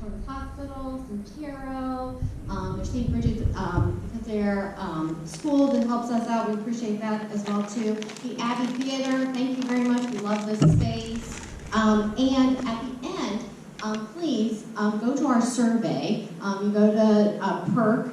Children's Hospital, Sincero, there's St. Bridget's, because they're school that helps us out. We appreciate that as well too. The Abbey Theater, thank you very much. We love this space. And at the end, please go to our survey. You go to P.E.R.C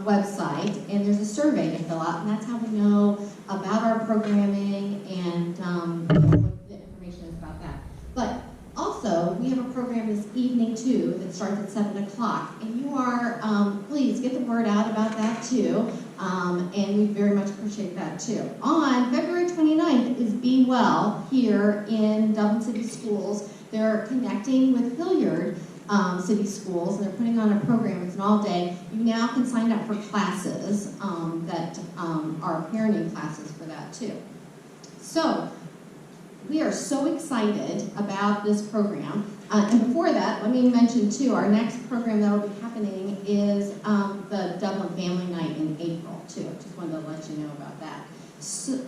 website, and there's a survey to fill out, and that's how we know about our programming and what the information is about that. But also, we have a program this evening too that starts at 7 o'clock, and you are, please get the word out about that too, and we very much appreciate that too. On February 29th is Be Well here in Dublin City Schools. They're connecting with Hilliard City Schools, and they're putting on a program. It's an all-day. You now can sign up for classes that are parenting classes for that too. So we are so excited about this program. And before that, let me mention too, our next program that will be happening is the Dublin Family Night in April too. Just wanted to let you know about that. So,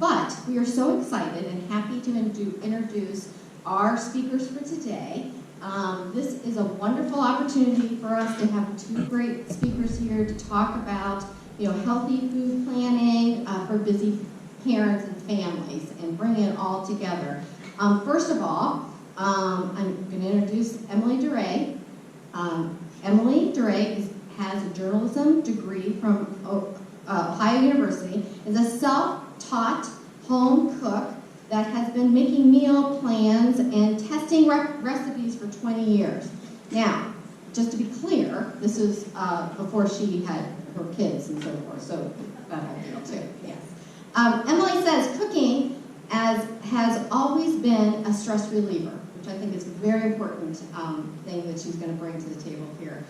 but we are so excited and happy to introduce our speakers for today. This is a wonderful opportunity for us to have two great speakers here to talk about, healthy food planning for busy parents and families and bring it all together. First of all, I'm going to introduce Emily DeRay. Emily DeRay has a journalism degree from Ohio University, is a self-taught home cook that has been making meal plans and testing recipes for 20 years. Now, just to be clear, this is before she had her kids and so forth, so that whole deal too, yes. Emily says cooking has always been a stress reliever, which I think is a very important thing that she's going to bring to the table here.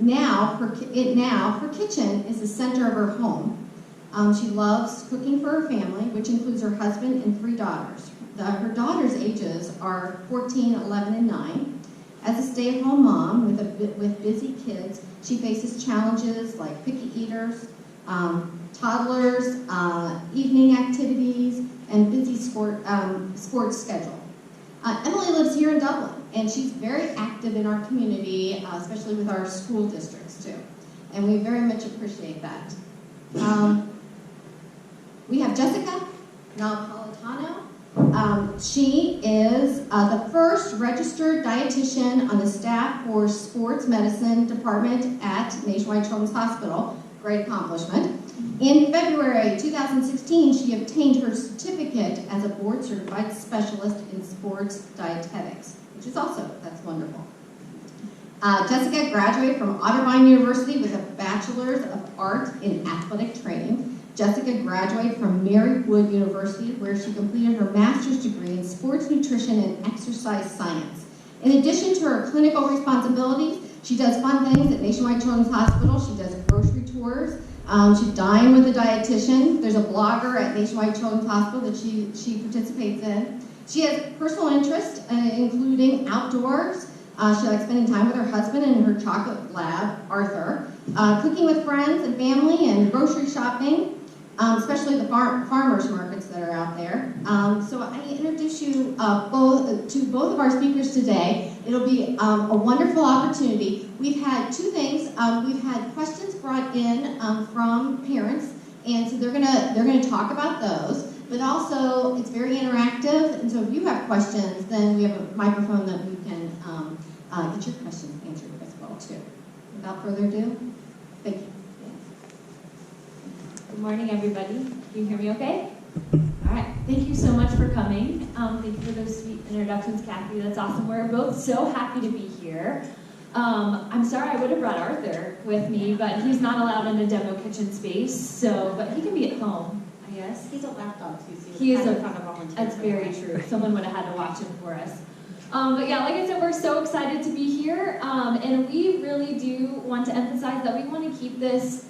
Now, her kitchen is the center of her home. She loves cooking for her family, which includes her husband and 3 daughters. Her daughters' ages are 14, 11, and 9. As a stay-at-home mom with busy kids, she faces challenges like picky eaters, toddlers, evening activities, and busy sports schedule. Emily lives here in Dublin, and she's very active in our community, especially with our school districts too. And we very much appreciate that. We have Jessica Napolitano. She is the first registered dietitian on the staff for sports medicine department at Nationwide Children's Hospital. Great accomplishment. In February 2016, she obtained her certificate as a board-certified specialist in sports dietetics, which is that's wonderful. Jessica graduated from Otterbein University with a Bachelor's of Arts in Athletic Training. Jessica graduated from Mary Wood University, where she completed her master's degree in sports nutrition and exercise science. In addition to her clinical responsibilities, she does fun things at Nationwide Children's Hospital. She does grocery tours. She dines with a dietitian. There's a blogger at Nationwide Children's Hospital that she participates in. She has personal interests, including outdoors. She likes spending time with her husband and her chocolate lab, Arthur, cooking with friends and family, and grocery shopping, especially the farmers markets that are out there. So I introduce you both of our speakers today. It'll be a wonderful opportunity. We've had two things. We've had questions brought in from parents, and so they're gonna talk about those. But also, it's very interactive, and so if you have questions, then we have a microphone that we can get your questions answered as well too. Without further ado, thank you. Good morning, everybody. Can you hear me okay? All right. Thank you so much for coming. Thank you for those sweet introductions, Kathy. That's awesome. We're both so happy to be here. I'm sorry I would have brought Arthur with me, but he's not allowed in a demo kitchen space. But he can be at home, I guess. He's a lapdog too, so he is that's very true. Someone would have had to watch him for us. But yeah, like I said, we're so excited to be here, and we really do want to emphasize that we want to keep this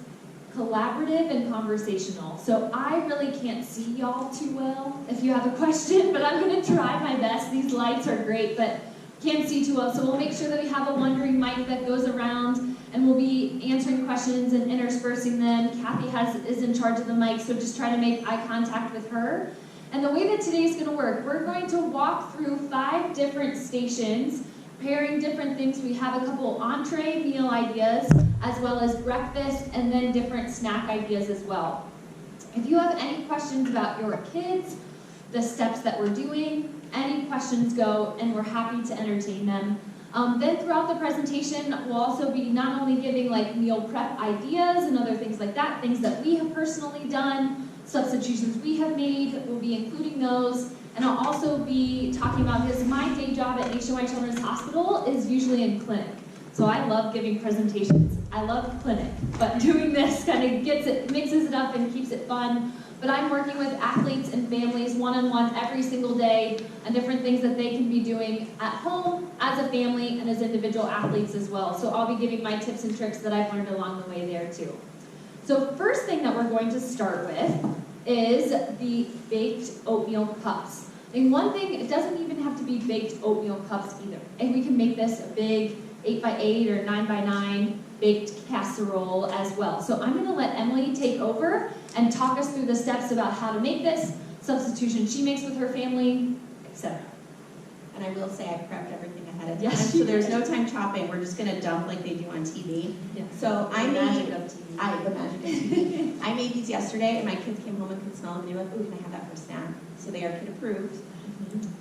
collaborative and conversational. So I really can't see y'all too well if you have a question, but I'm going to try my best. These lights are great, but can't see too well. So we'll make sure that we have a wandering mic that goes around, and we'll be answering questions and interspersing them. Kathy is in charge of the mic, so just try to make eye contact with her. And the way that today is going to work, we're going to walk through 5 different stations, preparing different things. We have a couple entree meal ideas, as well as breakfast, and then different snack ideas as well. If you have any questions about your kids, the steps that we're doing, any questions go, and we're happy to entertain them. Then throughout the presentation, we'll also be not only giving like meal prep ideas and other things like that, things that we have personally done, substitutions we have made, we'll be including those. And I'll also be talking about, because my day job at Nationwide Children's Hospital is usually in clinic. So I love giving presentations. I love clinic, but doing this kind of mixes it up and keeps it fun. But I'm working with athletes and families one-on-one every single day, and different things that they can be doing at home, as a family, and as individual athletes as well. So I'll be giving my tips and tricks that I've learned along the way there too. So first thing that we're going to start with is the baked oatmeal cups. And one thing, it doesn't even have to be baked oatmeal cups either. And we can make this a big 8x8 or 9x9 baked casserole as well. So I'm going to let Emily take over and talk us through the steps about how to make this, substitution she makes with her family, etc. And I will say I prepped everything ahead of time, Yes, so there's no time chopping. We're just going to dump like they do on TV. Yeah. So I The made magic of TV. the magic of TV. I made these yesterday, and my kids came home and could smell them, and they were like, "Ooh, can I have that for snack?" So they are kid approved.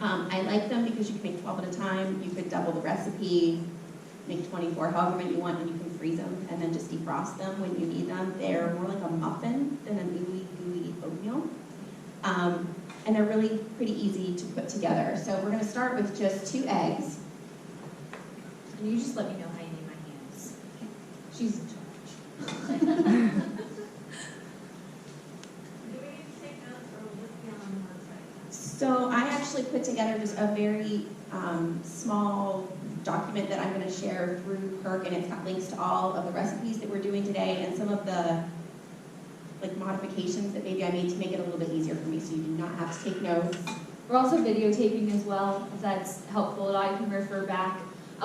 I like them because you can make 12 at a time. You could double the recipe, make 24, however many you want, and you can freeze them and then just defrost them when you need them. They're more like a muffin than an gooey oatmeal. And they're really pretty easy to put together. So we're going to start with just 2 eggs. And you just let me know how you need my hands. She's in charge. So I actually put together just a very small document that I'm going to share through P.E.R.C, and it's got links to all of the recipes that we're doing today and some of the modifications that maybe I made to make it a little bit easier for me, so you do not have to take notes. We're also videotaping as well, if that's helpful at all. You can refer back.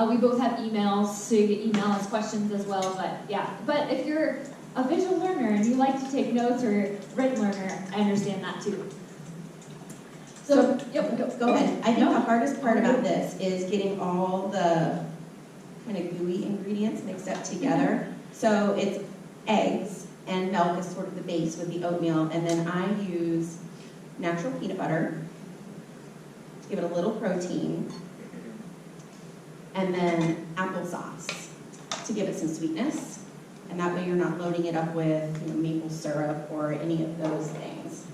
We both have emails, so you can email us questions as well. But yeah, but if you're a visual learner and you like to take notes, or written learner, I understand that too. So yep, Go ahead. I think the hardest part about this is getting all the kind of gooey ingredients mixed up together. So it's eggs and milk is sort of the base with the oatmeal, and then I use natural peanut butter to give it a little protein, and then applesauce to give it some sweetness, and that way you're not loading it up with maple syrup or any of those things.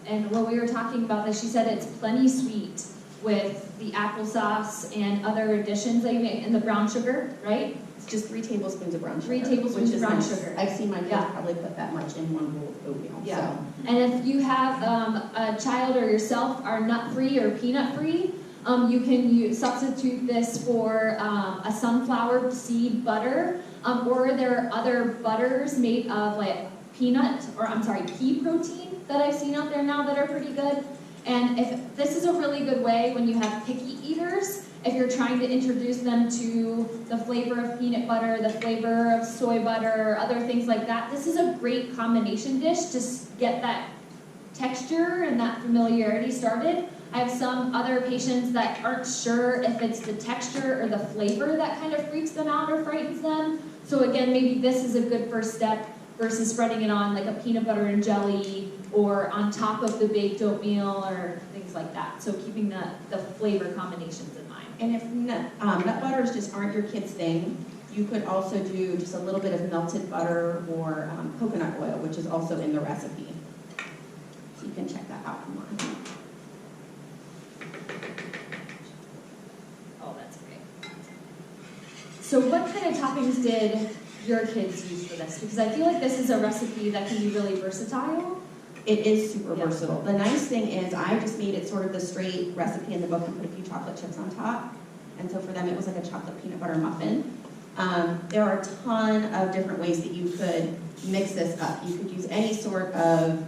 And when we were talking about this, she said it's plenty sweet with the applesauce and other additions that you make, and the brown sugar, right? It's just 3 tablespoons of brown sugar. 3 tablespoons of brown nice. sugar. I've seen my kids Yeah. probably put that much in one bowl of oatmeal. Yeah. So. And if you have a child or yourself are nut-free or peanut-free, you can substitute this for a sunflower seed butter, or there are other butters made of pea protein that I've seen out there now that are pretty good. And if this is a really good way when you have picky eaters, if you're trying to introduce them to the flavor of peanut butter, the flavor of soy butter, other things like that, this is a great combination dish to get that texture and that familiarity started. I have some other patients that aren't sure if it's the texture or the flavor that kind of freaks them out or frightens them. So again, maybe this is a good first step versus spreading it on like a peanut butter and jelly or on top of the baked oatmeal or things like that. So keeping the flavor combinations in mind. And if nut butters just aren't your kid's thing, you could also do just a little bit of melted butter or coconut oil, which is also in the recipe. So you can check that out online. Oh, that's great. So what kind of toppings did your kids use for this? Because I feel like this is a recipe that can be really versatile. It is super Yeah. versatile. The nice thing is I just made it sort of the straight recipe in the book and put a few chocolate chips on top. And so for them, it was like a chocolate peanut butter muffin. There are a ton of different ways that you could mix this up. You could use any sort of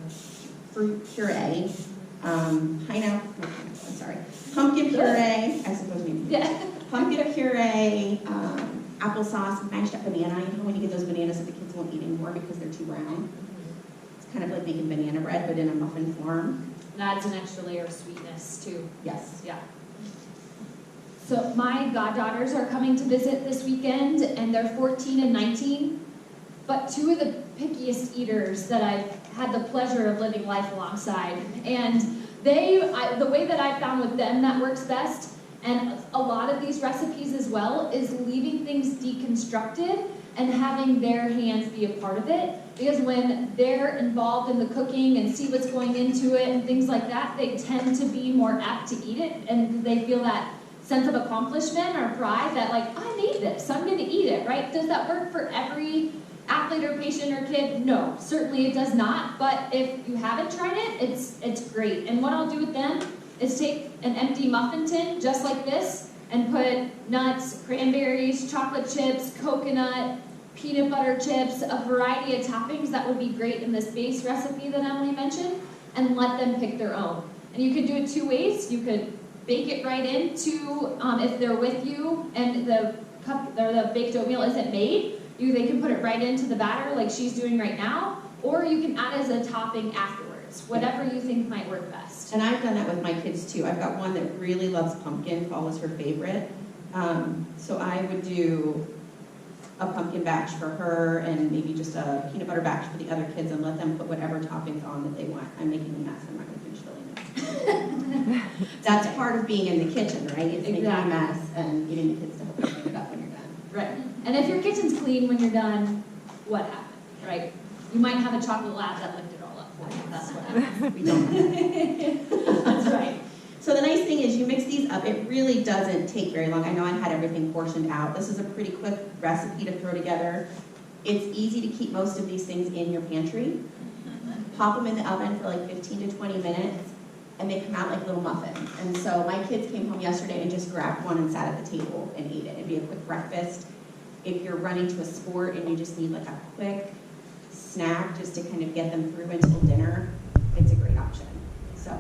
fruit puree, pumpkin puree, I suppose maybe. Yeah. Pumpkin puree, applesauce, mashed up banana. You know when you get those bananas that the kids won't eat anymore because they're too brown? It's kind of like making banana bread, but in a muffin form. That adds an extra layer of sweetness too. Yes. Yeah. So my goddaughters are coming to visit this weekend, and they're 14 and 19, but two of the pickiest eaters that I've had the pleasure of living life alongside. And the way that I found with them that works best, and a lot of these recipes as well, is leaving things deconstructed and having their hands be a part of it. Because when they're involved in the cooking and see what's going into it and things like that, they tend to be more apt to eat it, and they feel that sense of accomplishment or pride that, like, I made this, I'm gonna eat it, right? Does that work for every athlete or patient or kid? No, certainly it does not, but if you haven't tried it, it's great. And what I'll do with them is take an empty muffin tin, just like this, and put nuts, cranberries, chocolate chips, coconut, peanut butter chips, a variety of toppings that would be great in this base recipe that Emily mentioned, and let them pick their own. And you can do it two ways. You could bake it right into, if they're with you and the baked oatmeal isn't made, they can put it right into the batter like she's doing right now, or you can add as a topping afterwards, whatever you think might work best. And I've done that with my kids too. I've got one that really loves pumpkin, fall is her favorite. So I would do a pumpkin batch for her and maybe just a peanut butter batch for the other kids and let them put whatever toppings on that they want. I'm making a mess, I'm not gonna finish filling it. That's part of being in the kitchen, right? It's making a mess and getting the kids to help you clean it up when you're done. Right. And if your kitchen's clean when you're done, what happened, right? You might have a chocolate lab that licked it all up for you. That's what happens. We don't. That's right. So the nice thing is you mix these up, it really doesn't take very long. I know I had everything portioned out. This is a pretty quick recipe to throw together. It's easy to keep most of these things in your pantry. Pop them in the oven for like 15 to 20 minutes, and they come out like little muffins. And so my kids came home yesterday and just grabbed one and sat at the table and ate it. It'd be a quick breakfast. If you're running to a sport and you just need like a quick snack just to kind of get them through until dinner, it's a great option. So.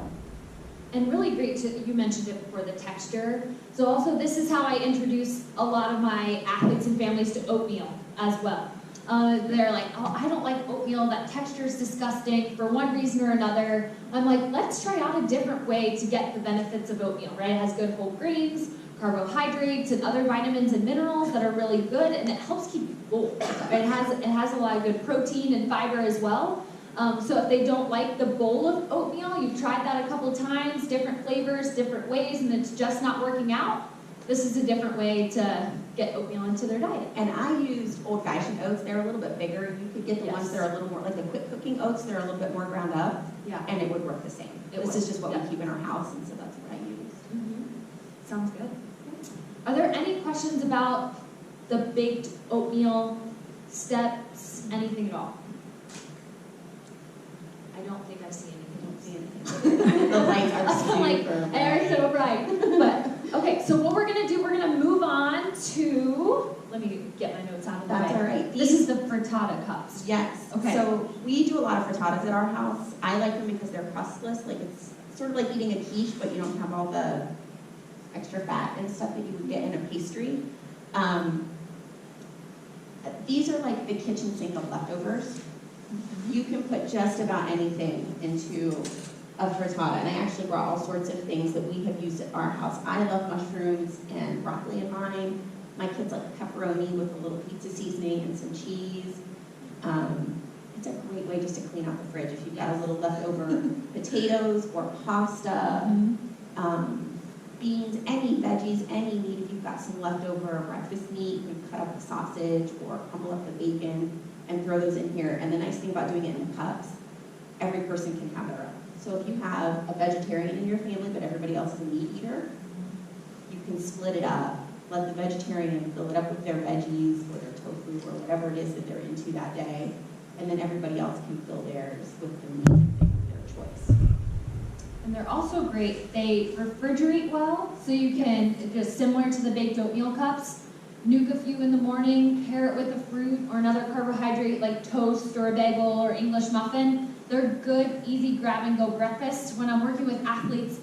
And really great you mentioned it before, the texture. So also this is how I introduce a lot of my athletes and families to oatmeal as well. They're like, oh, I don't like oatmeal, that texture is disgusting for one reason or another. I'm like, let's try out a different way to get the benefits of oatmeal, right? It has good whole grains, carbohydrates, and other vitamins and minerals that are really good, and it helps keep you full. Right? It has a lot of good protein and fiber as well. So if they don't like the bowl of oatmeal, you've tried that a couple times, different flavors, different ways, and it's just not working out, this is a different way to get oatmeal into their diet. And I used old-fashioned oats. They're a little bit bigger. You could get the ones that are a little more, like the quick cooking oats, they're a little bit more ground up, and it would work the same. This is just what we keep in our house, and so that's what I use. Mm-hmm. Sounds good. Are there any questions about the baked oatmeal steps, anything at all? I don't think I see anything. I don't see anything. The lights are super like, bright. they're so bright. But, okay, so what we're going to do, we're going to move on to, let me get my notes out of the way. That's all right. This is the frittata cups. Yes. Okay. So we do a lot of frittatas at our house. I like them because they're crustless. Like it's sort of like eating a quiche, but you don't have all the extra fat and stuff that you would get in a pastry. These are like the kitchen sink of leftovers. You can put just about anything into a frittata, and I actually brought all sorts of things that we have used at our house. I love mushrooms and broccoli in mine. My kids like pepperoni with a little pizza seasoning and some cheese. It's a great way just to clean out the fridge if you've got a little leftover potatoes or pasta, beans, any veggies, any meat. If you've got some leftover breakfast meat, you can cut up the sausage or crumble up the bacon and throw those in here. And the nice thing about doing it in cups, every person can have their own. So if you have a vegetarian in your family, but everybody else is a meat eater, you can split it up. Let the vegetarian fill it up with their veggies or their tofu or whatever it is that they're into that day. And then everybody else can fill theirs with the meat of their choice. And they're also great. They refrigerate well, so you can, just similar to the baked oatmeal cups, nuke a few in the morning, pair it with a fruit or another carbohydrate like toast or a bagel or English muffin. They're good, easy grab-and-go breakfast. When I'm working with athletes,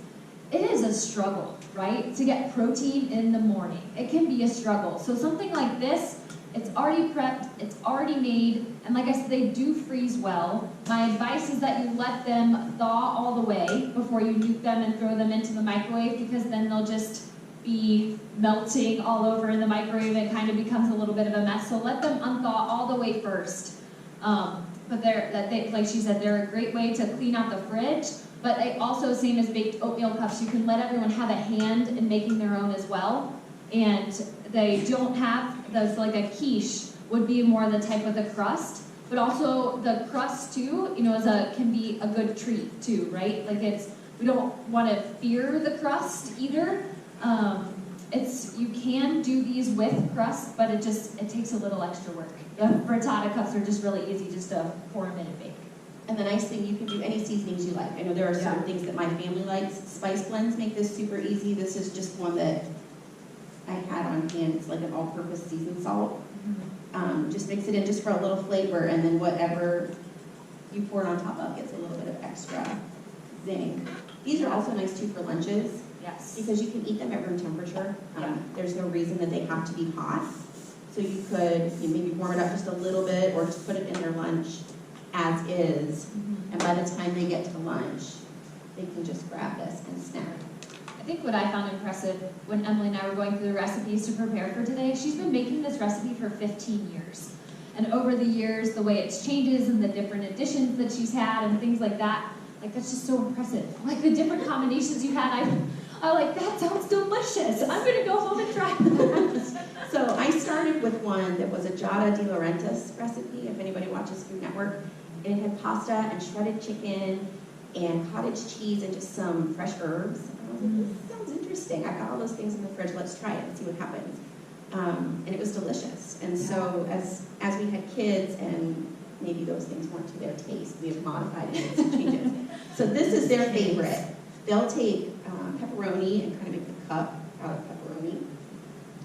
it is a struggle, right, to get protein in the morning. It can be a struggle. So something like this, it's already prepped, it's already made, and like I said, they do freeze well. My advice is that you let them thaw all the way before you nuke them and throw them into the microwave, because then they'll just be melting all over in the microwave. It kind of becomes a little bit of a mess. So let them unthaw all the way first. But like she said, they're a great way to clean out the fridge. But they also, same as baked oatmeal cups, you can let everyone have a hand in making their own as well. And they don't have those, like a quiche would be more the type of the crust. But also the crust too, you know, can be a good treat too, right? Like we don't want to fear the crust either. You can do these with crust, but it takes a little extra work. The frittata cups are just really easy, just a 4-minute bake. And the nice thing, you can do any seasonings you like. I know there are certain things that my family likes. Spice blends make this super easy. This is just one that I had on hand. It's like an all-purpose seasoned salt. Just mix it in just for a little flavor, and then whatever you pour it on top of gets a little bit of extra zing. These are also nice too for lunches. Yes. Because you can eat them at room temperature. There's no reason that they have to be hot. So you could maybe warm it up just a little bit, or just put it in their lunch as is. And by the time they get to lunch, they can just grab this and snack. I think what I found impressive when Emily and I were going through the recipes to prepare for today, she's been making this recipe for 15 years. And over the years, the way it changes and the different additions that she's had and things like that, like that's just so impressive. Like the different combinations you had, I like, that sounds delicious. I'm gonna go home and try that. So I started with one that was a Giada de Laurentiis recipe, if anybody watches Food Network. And it had pasta and shredded chicken and cottage cheese and just some fresh herbs. And I was like, this sounds interesting. I've got all those things in the fridge. Let's try it and see what happens. And it was delicious. And so as we had kids and maybe those things weren't to their taste, we have modified and made some changes. So this is their favorite. They'll take pepperoni and kind of make a cup out of pepperoni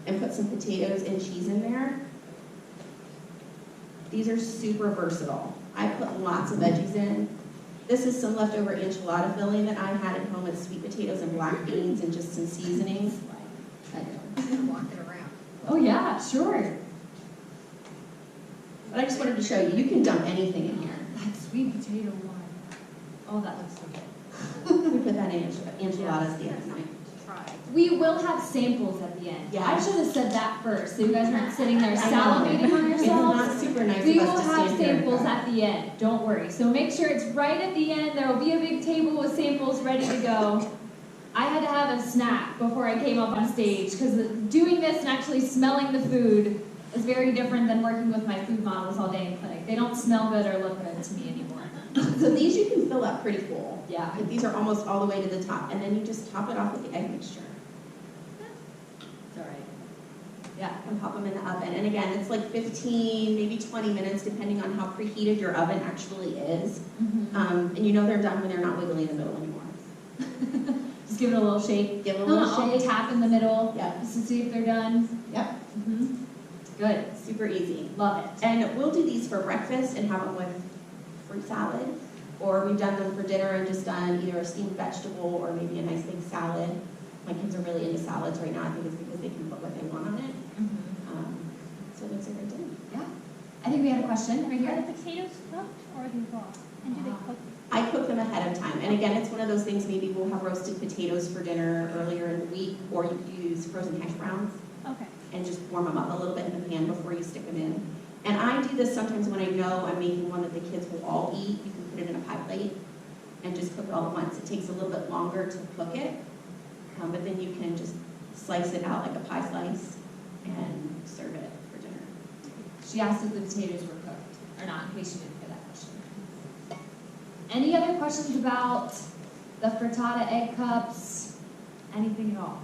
and put some potatoes and cheese in there. These are super versatile. I put lots of veggies in. This is some leftover enchilada filling that I had at home with sweet potatoes and black beans and just some seasonings. I know. Walk it around. Oh yeah, sure. But I just wanted to show you, you can dump anything in here. That sweet potato one. Oh, that looks so good. We put that in enchiladas the other night. We will have samples at the end. Yeah. I should have said that first, so you guys aren't sitting there salivating on It's yourselves. not super nice We of will us to have stand here. samples at the end, don't worry. So make sure it's right at the end. There will be a big table with samples ready to go. I had to have a snack before I came up on stage, because doing this and actually smelling the food is very different than working with my food models all day in clinic. They don't smell good or look good to me anymore. So these you can fill up pretty full. Yeah. But these are almost all the way to the top. And then you just top it off with the egg mixture. It's all right. Yeah. And pop them in the oven. And again, it's like 15, maybe 20 minutes, depending on how preheated your oven actually is. And you know they're done when they're not wiggling in the middle anymore. Just give it a little shake. Give it a little I'll shake. tap in the middle, Yep. just to see if they're done. Yep. Good. Super easy. Love it. And we'll do these for breakfast and have them with fruit salad. Or we've done them for dinner and just done either a steamed vegetable or maybe a nice big salad. My kids are really into salads right now. I think it's because they can put what they want on it. So it looks like they're done. Yeah. I think we had a question right Are here. the potatoes cooked or are they raw? And do they cook? I cook them ahead of time. And again, it's one of those things, maybe we'll have roasted potatoes for dinner earlier in the week, or you could use frozen hash browns Okay. and just warm them up a little bit in the pan before you stick them in. And I do this sometimes when I know I'm making one that the kids will all eat. You can put it in a pie plate and just cook it all at once. It takes a little bit longer to cook it, but then you can just slice it out like a pie slice and serve it for dinner. She asked if the potatoes were cooked or not, in case you didn't hear that question. Any other questions about the frittata egg cups? Anything at all?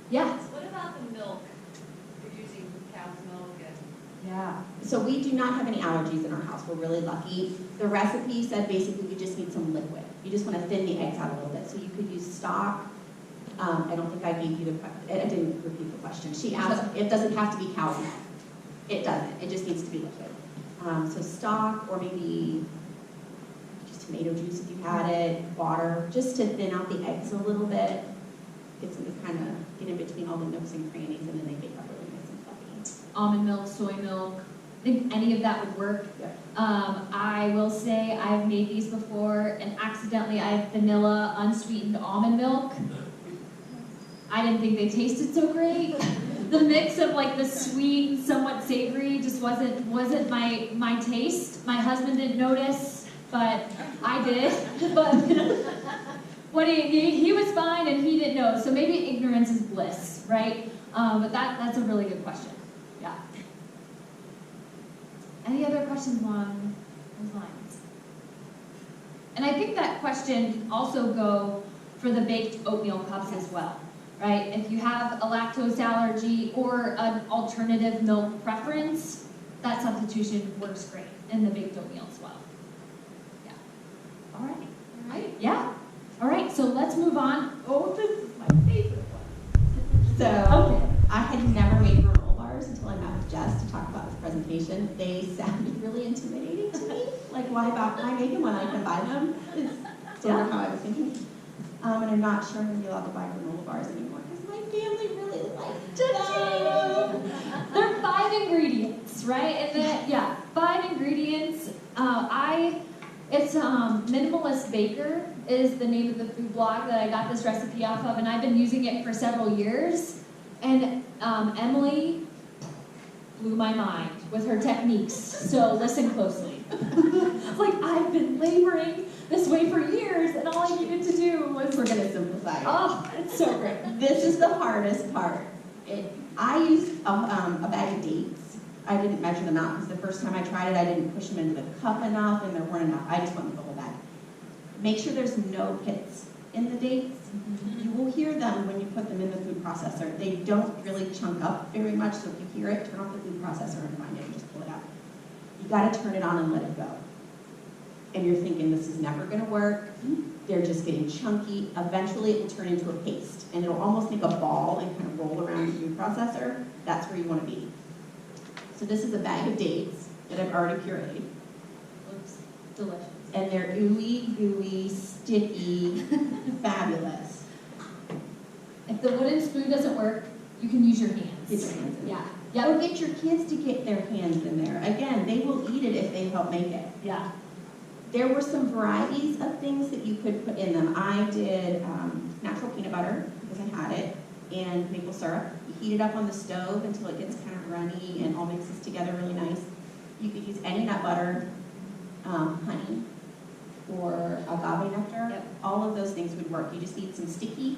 Yeah. What about the milk? You're using cow's milk and... Yeah. So we do not have any allergies in our house. We're really lucky. The recipe said basically you just need some liquid. You just want to thin the eggs out a little bit. So you could use stock. I don't think I gave you I didn't repeat the question. She asked, it doesn't have to be cow's milk. It doesn't. It just needs to be liquid. So stock, or maybe just tomato juice if you had it, water, just to thin out the eggs a little bit. Gets them to kind of get in between all the nooks and crannies, and then they bake up really nice and fluffy. Almond milk, soy milk. I think any of that would work. Yeah. I will say I've made these before, and accidentally I have vanilla unsweetened almond milk. I didn't think they tasted so great. The mix of like the sweet, somewhat savory just wasn't my taste. My husband didn't notice, but I did. But what he was fine and he didn't know. So maybe ignorance is bliss, right? But that's a really good question. Yeah. Any other questions along those lines? And I think that question can also go for the baked oatmeal cups as well, right? If you have a lactose allergy or an alternative milk preference, that substitution works great in the baked oatmeal as well. Yeah. All right. All right. Yeah. All right. So let's move on. Oh, this is my favorite one. So Okay. I had never made granola bars until I met with Jess to talk about this presentation. They sounded really intimidating to me. Like, why make them when I can buy them? Is sort of how I was thinking. And I'm not sure I'm going to be allowed to buy granola bars anymore because my family really liked them. There are 5 ingredients, right? And then, yeah, 5 ingredients. It's Minimalist Baker is the name of the food blog that I got this recipe off of, and I've been using it for several years. And Emily blew my mind with her techniques, so listen closely. It's like, I've been laboring this way for years, and all I needed to do was... We're going to simplify it. Oh, it's so great. This is the hardest part. I used a bag of dates. I didn't measure them out because the first time I tried it, I didn't push them into the cup enough, and there weren't enough. I just went with the whole bag. Make sure there's no pits in the dates. You will hear them when you put them in the food processor. They don't really chunk up very much, so if you hear it, turn off the food processor and find it and just pull it out. You got to turn it on and let it go. And you're thinking, this is never going to work. They're just getting chunky. Eventually, it will turn into a paste, and it'll almost make a ball and kind of roll around the food processor. That's where you want to be. So this is a bag of dates that I've already pureed. Looks delicious. And they're ooey, gooey, sticky, fabulous. If the wooden spoon doesn't work, you can use your hands. Get your hands in Yeah. there. Or get your kids to get their hands in there. Again, they will eat it if they help make it. Yeah. There were some varieties of things that you could put in them. I did natural peanut butter because I had it, and maple syrup. You heat it up on the stove until it gets kind of runny and all mixes together really nice. You could use any nut butter, honey, or agave nectar. Yep. All of those things would work. You just need some sticky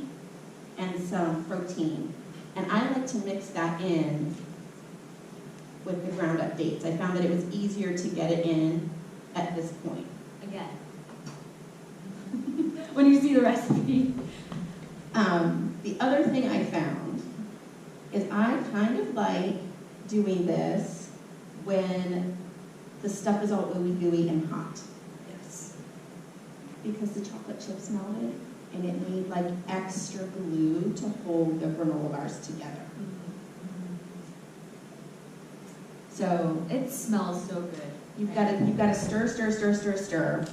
and some protein. And I like to mix that in with the ground up dates. I found that it was easier to get it in at this point. Again. When you see the recipe. The other thing I found is I kind of like doing this when the stuff is all ooey gooey and hot. Yes. Because the chocolate chips melted and it made like extra glue to hold the granola bars together. So It smells so good. you've got to stir, stir, stir, stir, stir.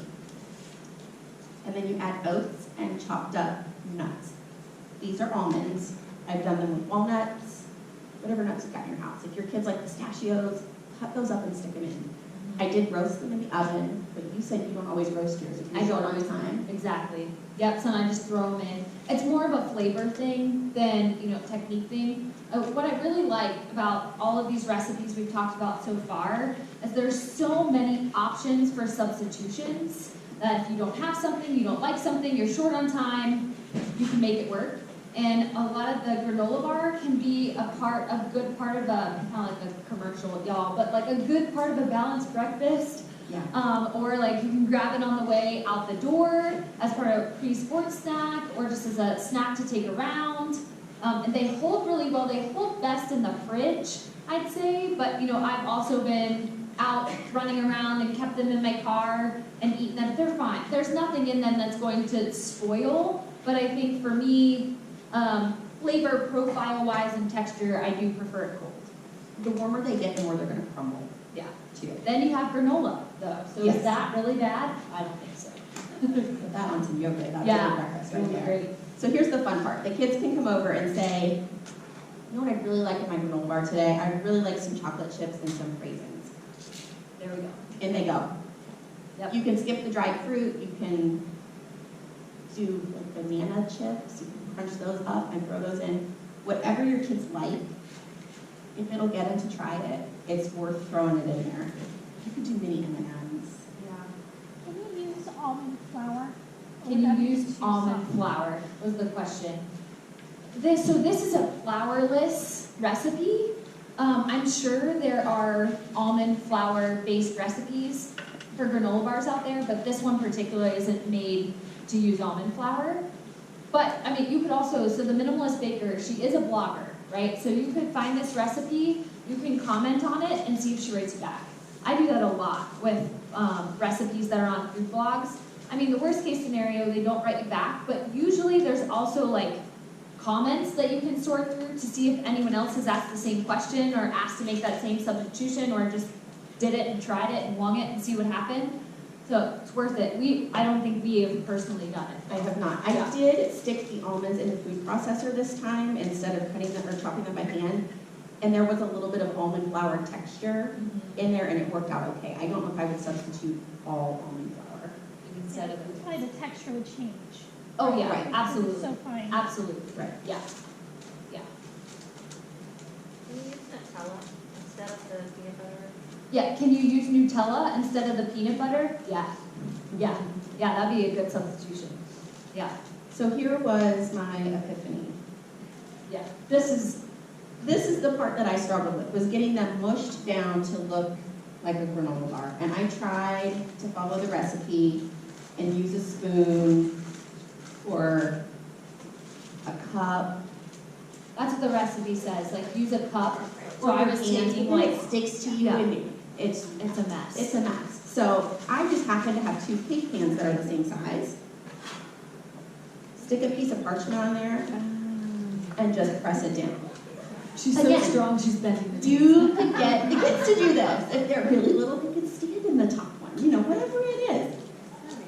And then you add oats and chopped up nuts. These are almonds. I've done them with walnuts, whatever nuts you've got in your house. If your kids like pistachios, cut those up and stick them in. I did roast them in the oven, but you said you don't always roast yours. If I you're don't short on always time. Exactly. Yep, so I just throw them in. It's more of a flavor thing than, technique thing. What I really like about all of these recipes we've talked about so far is there's so many options for substitutions that if you don't have something, you don't like something, you're short on time, you can make it work. And a lot of the granola bar can be a good part of a, kind of like a commercial, y'all, but like a good part of a balanced breakfast. Yeah. Or like you can grab it on the way out the door as part of a pre-sports snack or just as a snack to take around. And they hold really well. They hold best in the fridge, I'd say, but I've also been out running around and kept them in my car and eaten them. They're fine. There's nothing in them that's going to spoil, but I think for me, flavor profile-wise and texture, I do prefer it cold. The warmer they get, the more they're going to crumble. Yeah. Too. Then you have granola, though. So Yes. is that really bad? I don't think so. Put that on some yogurt. That's Yeah, good breakfast right really there. great. So here's the fun part. The kids can come over and say, you know what I'd really like in my granola bar today? I'd really like some chocolate chips and some raisins. There we go. And they go. Yep. You can skip the dried fruit. You can do like banana chips. You can crunch those up and throw those in. Whatever your kids like, if it'll get them to try it, it's worth throwing it in there. You could do mini M&Ms. Yeah. Can you use almond flour? Or Can would that you be use too almond soft? flour, was the question. This is a flourless recipe. I'm sure there are almond flour-based recipes for granola bars out there, but this one particularly isn't made to use almond flour. But, I mean, you could also, so the Minimalist Baker, she is a blogger, right? So you could find this recipe, you can comment on it, and see if she writes back. I do that a lot with recipes that are on food blogs. I mean, the worst case scenario, they don't write you back, but usually there's also like comments that you can sort through to see if anyone else has asked the same question or asked to make that same substitution or just did it and tried it and wung it and see what happened. So it's worth it. I don't think we have personally done it. I have not. Yeah. I did stick the almonds in the food processor this time instead of cutting them or chopping them by hand. And there was a little bit of almond flour texture in there, and it worked out okay. I don't know if I would substitute all almond flour. Instead of Probably the texture would change. Oh yeah, Right. It's absolutely. so fine. Absolutely. Right. Yeah. Yeah. Can you use Nutella instead of the peanut butter? Yeah, can you use Nutella instead of the peanut butter? Yeah. Yeah. Yeah, that'd be a good substitution. Yeah. So here was my epiphany. Yeah. This is This is the part that I struggled with, was getting them mushed down to look like a granola bar. And I tried to follow the recipe and use a spoon or a cup. that's what the recipe says. Like use a cup. So or I your was hand, taking and like it sticks to you Yeah. and it's it's a mess. It's a mess. So I just happen to have two cake pans that are the same size. Stick a piece of parchment on there and just press it down. She's Again, so strong. She's bending the You could get the kids to do this. If they're really little, they can stand in the top one, whatever it is.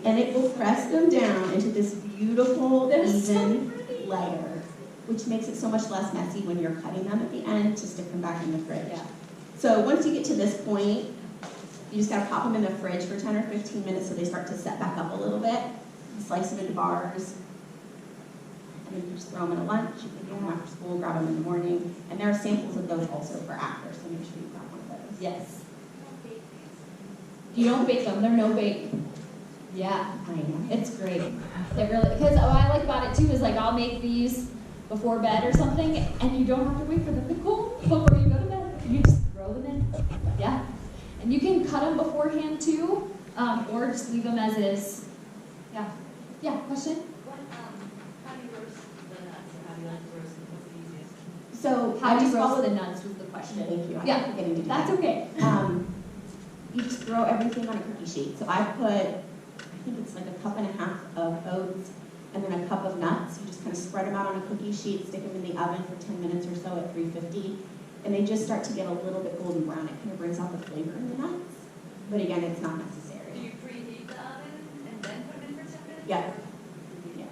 And it will press them down into this beautiful, They're so even layer, which makes it so much less messy when you're cutting them at the end to stick them back in the fridge. Yeah. So once you get to this point, you just gotta pop them in the fridge for 10 or 15 minutes so they start to set back up a little bit. Slice them into bars. And then you just throw them in a lunch. You can get them after school, grab them in the morning. And there are samples of those also for after, so make sure you grab one of those. Yes. You don't bake them. They're no bake. Yeah. I know. It's great. It really, because what I like about it too is like I'll make these before bed or something, and you don't have to wait for them to cool before you go to bed. You just throw them in. Yeah. And you can cut them beforehand too, or just leave them as is. Yeah. Yeah. Question? How do you roast the nuts, or how do you like to roast them? What's the easiest? So How I do you just roast follow the nuts was the question. Thank you. Yeah. I'm forgetting to do That's that. okay. You just throw everything on a cookie sheet. So I think it's like a cup and a half of oats and then a cup of nuts. You just kind of spread them out on a cookie sheet, stick them in the oven for 10 minutes or so at 350. And they just start to get a little bit golden brown. It kind of brings out the flavor in the nuts. But again, it's not Do necessary. you preheat the oven and then put them in for 10 minutes? Yeah. Or- Yeah.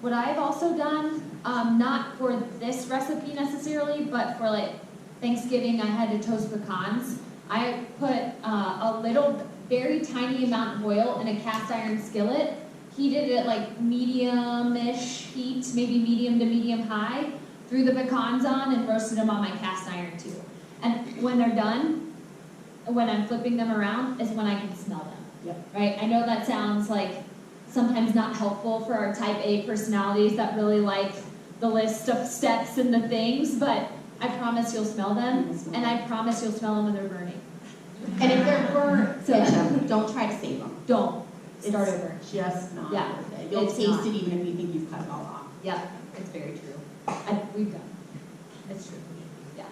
What I've also done, not for this recipe necessarily, but for like Thanksgiving, I had to toast pecans. I put a little, very tiny amount of oil in a cast iron skillet, heated it like medium-ish heat, maybe medium to medium high, threw the pecans on and roasted them on my cast iron too. And when they're done, when I'm flipping them around, is when I can smell them. Yep. Right? I know that sounds like sometimes not helpful for our type A personalities that really like the list of steps and the things, but I promise you'll smell them, and I promise you'll smell them when they're burning. And if they're burnt, So- don't try to save them. Don't. Start It's over. just not Yeah. worth it. You'll It's taste not. it even if you think you've cut it all off. Yeah, it's very true. We've done. It's true. Yeah.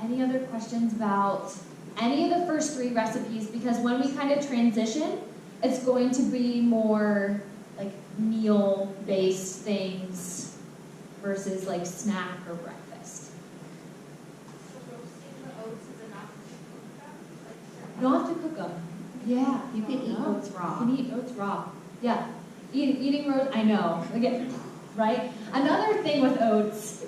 Any other questions about any of the first three recipes? Because when we kind of transition, it's going to be more like meal-based things versus like snack or breakfast. So roasting the oats is enough to cook them? Like, You don't have to cook them. Yeah. You can eat No. oats raw. You can eat oats raw. Yeah. Eating roast, I know. Again, right? Another thing with oats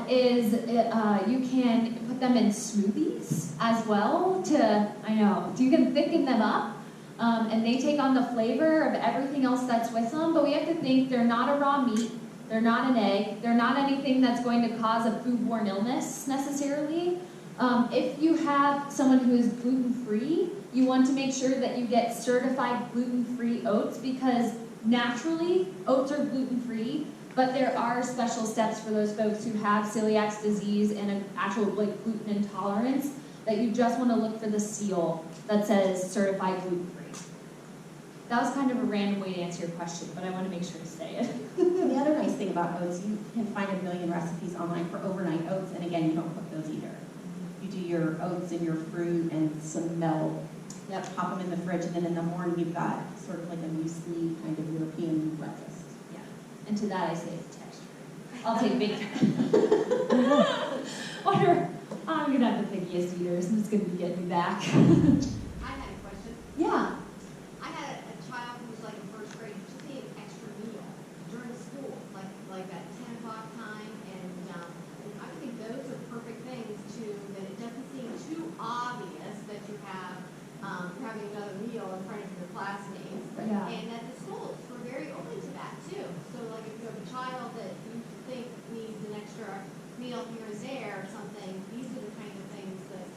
is you can put them in smoothies as well to, I know, you can thicken them up. and they take on the flavor of everything else that's with them, but we have to think they're not a raw meat, they're not an egg, they're not anything that's going to cause a foodborne illness necessarily. If you have someone who is gluten-free, you want to make sure that you get certified gluten-free oats, because naturally oats are gluten-free, but there are special steps for those folks who have celiac disease and an actual gluten intolerance, that you just want to look for the seal that says certified gluten-free. That was kind of a random way to answer your question, but I want to make sure to say it. The other nice thing about oats, you can find a million recipes online for overnight oats, and again, you don't cook those either. You do your oats and your fruit and some milk. Yep. Pop them in the fridge, and then in the morning you've got sort of like a muesli kind of European breakfast. Yeah. And to that I say texture. I'll take bacon. Wonder, I'm gonna have the pickiest eaters, and it's gonna be getting me back. I had a question. Yeah. I had a child who was like in first grade, just ate an extra meal during school, like at 10 o'clock time, and I think those are perfect things too, that it doesn't seem too obvious that you have, you're having another meal in front of your classmates. Yeah. And that the schools were very open to that too. So like if you have a child that you think needs an extra meal here and there or something, these are the kind of things that,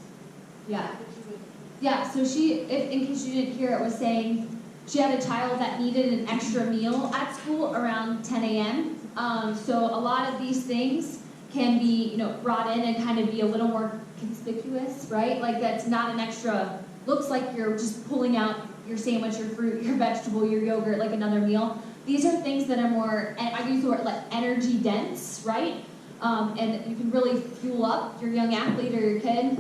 Yeah. that you would. Yeah, so she, in case you didn't hear it, was saying she had a child that needed an extra meal at school around 10 a.m. So a lot of these things can be, brought in and kind of be a little more conspicuous, right? Like that's not an extra, looks like you're just pulling out your sandwich, your fruit, your vegetable, your yogurt, like another meal. These are things that are more, and I use the word like energy dense, right? And you can really fuel up your young athlete or your kid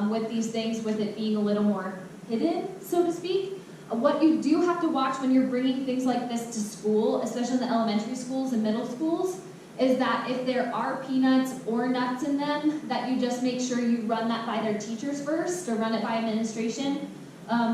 with these things, with it being a little more hidden, so to speak. What you do have to watch when you're bringing things like this to school, especially in the elementary schools and middle schools, is that if there are peanuts or nuts in them, that you just make sure you run that by their teachers first, or run it by administration.